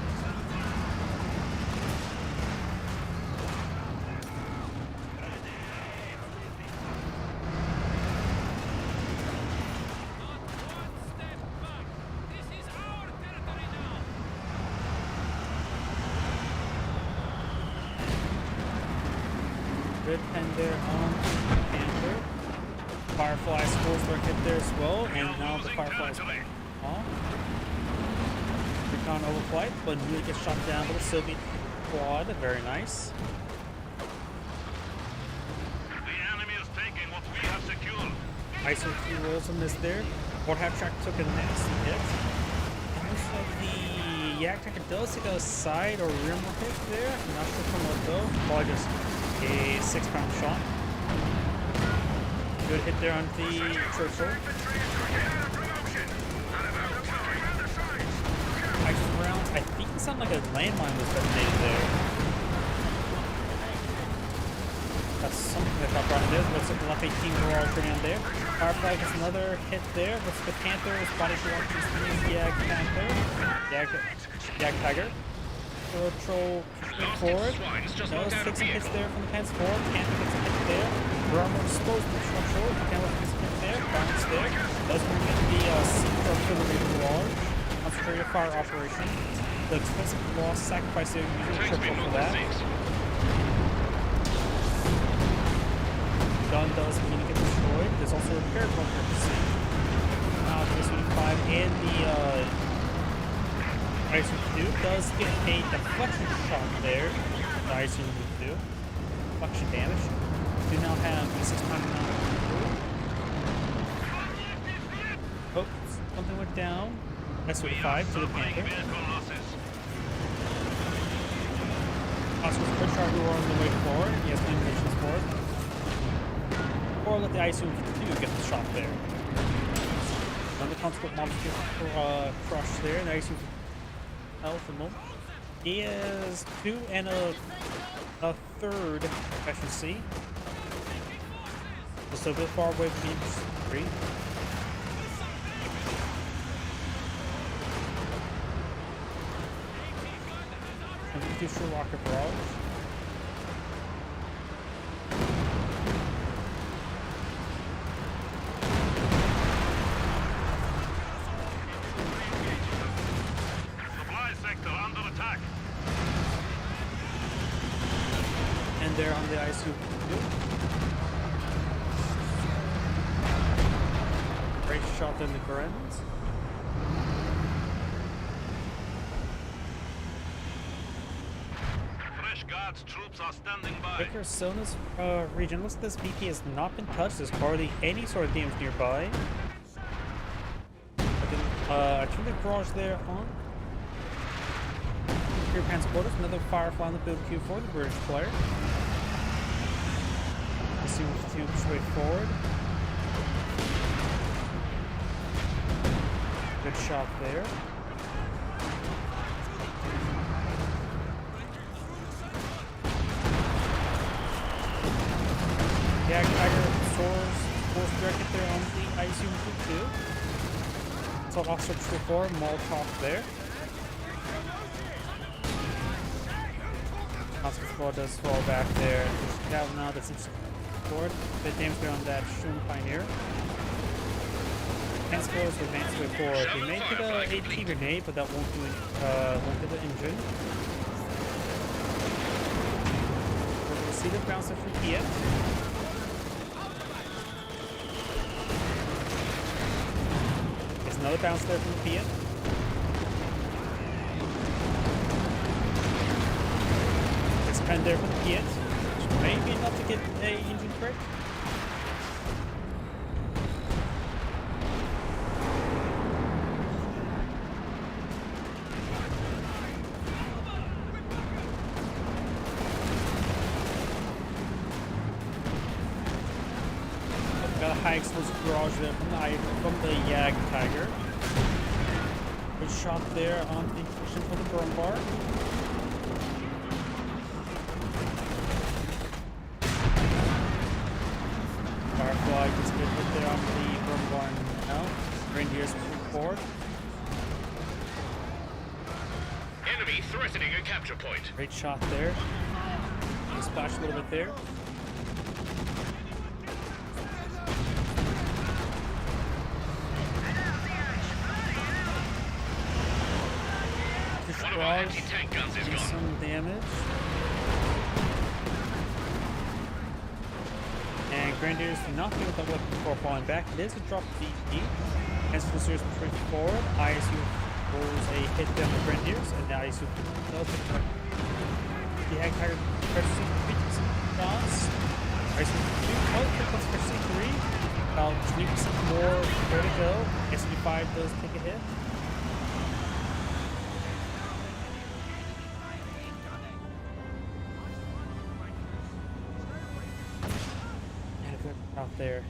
Good pen there on Panther. Firefly scores for a hit there as well, and now the Firefly's on. Recon overflight, but really gets shot down by the Soviet quad. Very nice. The enemy is taking what we have secured. ISO 2 rolls on this there. Port half track took a nasty hit. And looks like the Jagdtiger does take a side or rear hit there. I'm not sure from what though. Probably just a 6-pound shot. Good hit there on the Churchill. Rounds. I think it sounded like a landmine was detonated there. That's something that got brought in there. Looks like the left 18 barrage turning on there. Firefly gets another hit there. Looks like the Panther is body shot to the Jagdtiger. Patrol forward. Does take some hits there from the Pants forward. Panther gets a hit there. Wehrmacht exposed to the structure. Panther gets a hit there. Bounce there. Does bring in the Secret Artillery barrage. Concentrated fire operation. The expensive loss sacrifice there using triple for that. Gun does mean to get destroyed. There's also a repair bunker to see. Now this 5 and the ISU-2 does get a deflection shot there. The ISU-2. Deflection damage. We now have the 6-pound Oh, something went down. SU-5 to the Panther. Oscar's quick charge will on the way forward. He has limitations for it. Or let the ISU-52 get the shot there. Then the conscript monster crush there. And the ISU health and moment. He is 2 and a third efficiency. So a bit far away from the 3. Future rocket barrage. Supply sector under attack. And they're on the ISU. Great shot in the ground. Troops are standing by. Vickers Sona's region. Looks like this BP has not been touched. There's hardly any sort of damage nearby. I turned the barrage there on. Rear transporters, another Firefly on the build queue for the British player. Assume to push way forward. Good shot there. Yeah, Tiger soars force directed there on the ICU too. So Officer 4, Molotov there. Officer 4 does fall back there. There's now that's forward. Bit damage there on that Shroom Pioneer. Tank scores to advance way forward. They may hit a AT grenade, but that won't hit the engine. We're going to see the bouncer from Kiev. There's another bounce there from Kiev. There's a pen there from Kiev. Maybe enough to get a engine crit. Got a high explosive barrage there from the Yag Tiger. Good shot there on the position for the burn bar. Firefly gets good hit there on the burn bar now. Reindeers move forward. Enemy threatening a capture point. Great shot there. Splash a little bit there. One of our anti-tank guns is gone. Some damage. And Grenadiers do not deal with that weapon before falling back. It is a drop DP. As for the series push forward, ISU rolls a hit down the Grenadiers, and now ISU does pick up the Ag Tiger purchasing 50% shots. ISU 2 out, plus purchasing 3. About 20% more where to go. SU5 does take a hit. Out there.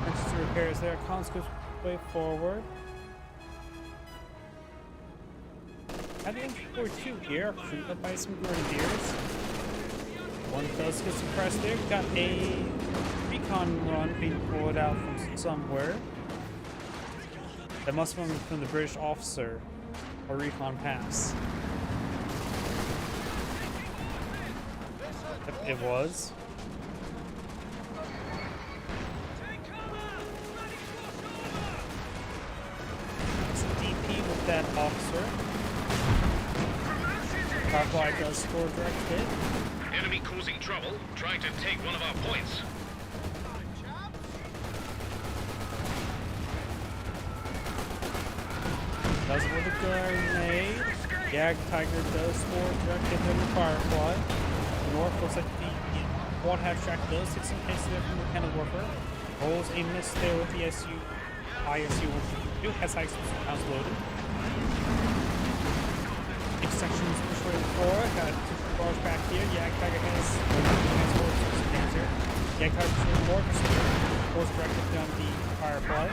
Next to repairs there. Cons goes way forward. Having 42 here, up by some Grenadiers. One does get suppressed there. Got a recon run being pulled out from somewhere. That must have been from the British officer or recon pass. It was. It's a DP with that officer. Firefly does score a direct hit. Enemy causing trouble, trying to take one of our points. Does it with a grenade. Yag Tiger does score a direct hit on the Firefly. North looks like the quad half track does take some pace there from the Cannon Warfare. Rolls a miss there with the ISU 152. Has high explosive rounds loaded. Sections push way forward. Got 2 bars back here. Yag Tiger has some damage here. Yag Tiger pushing more. Force directed down the Firefly.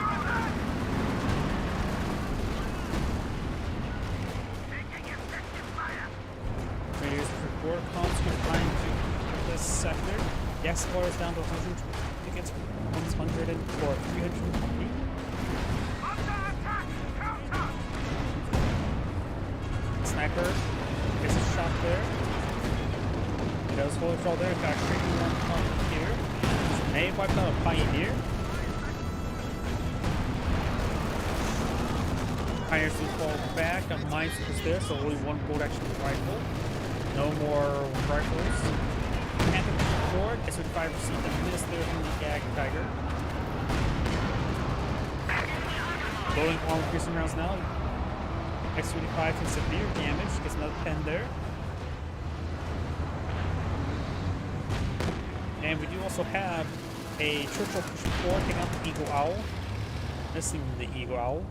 Radius for 4 constant trying to this sector. The Explorer is down to 100 against 100 or 320. Sniper gets a shot there. He does hold control there. Got a creeping one on here. May wipe out a Pioneer. Pioneers do fall back. A Minesweeper is there, so only one bolt action rifle. No more rifles. Panther forward. SU5 received a miss there from the Yag Tiger. Loading all increasing rounds now. X-25 takes severe damage. Gets another pen there. And we do also have a Churchill pushing forward, taking out the Eagle Owl. Missing the Eagle Owl.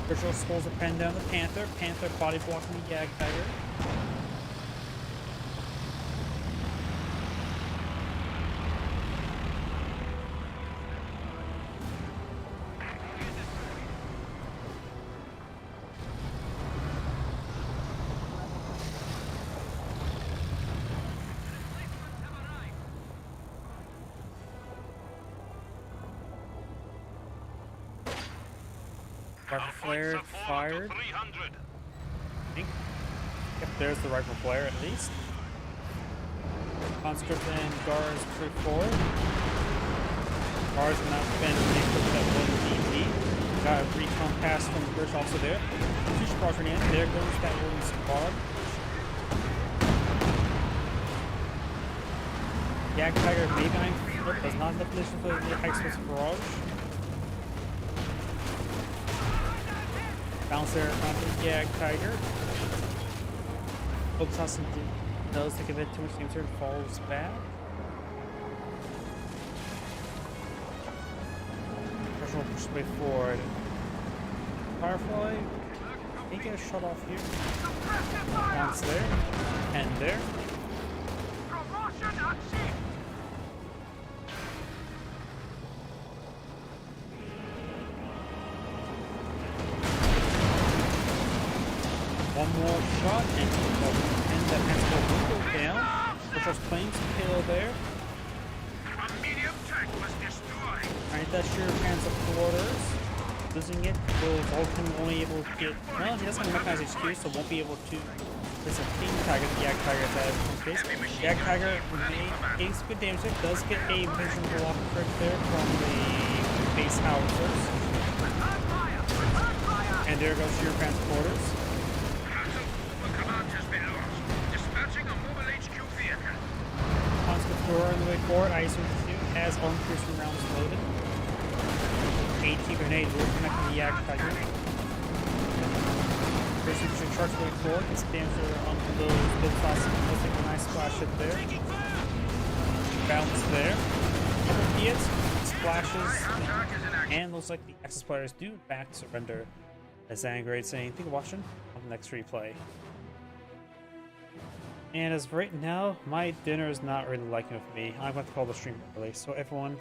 Churchill skulls a pen down the Panther. Panther body blocking the Yag Tiger. Rifle flare Points have fallen fired. to 300. I think. Yep, there's the rifle flare at least. Conscript and Gars push forward. Gars have not been equipped with that one DP. Got a recon pass from the British also there. Two squads running in. There goes that one squad. Yak Tiger may behind foot, does not have the position for the high explosive barrage. Bounce there onto the Yak Tiger. Focus on some does take a bit too much damage and falls back. Pressure will push the way forward. Firefly may get a shot off here. Once there, and there. Promotion at sea. One more shot and that transport will go down. Which claims to kill there. A medium tank was destroyed. Alright, that's your transporters. Losing it, will Vulcan only able to get. Well, he doesn't have mechanized HQ, so won't be able to. There's a team target, the Yak Tiger that in case. Yak Tiger takes good damage. It does get a vision block right there from the base howitzers. And there goes your transporters. Command has been lost. Dispatching a mobile HQ vehicle. Conscript door on the way forward. IS-22 has armed piercing rounds loaded. AT grenade will connect to the Yak Tiger. Piercing charge going forward. Gets damage on those big flashes. Looks like a nice splash hit there. Bounce there. Couple hits, splashes, and looks like the Axis players do in fact surrender. As Zangrade saying, thank you for watching on the next replay. And as of right now, my dinner is not really liking with me. I'm going to call the stream early. So everyone,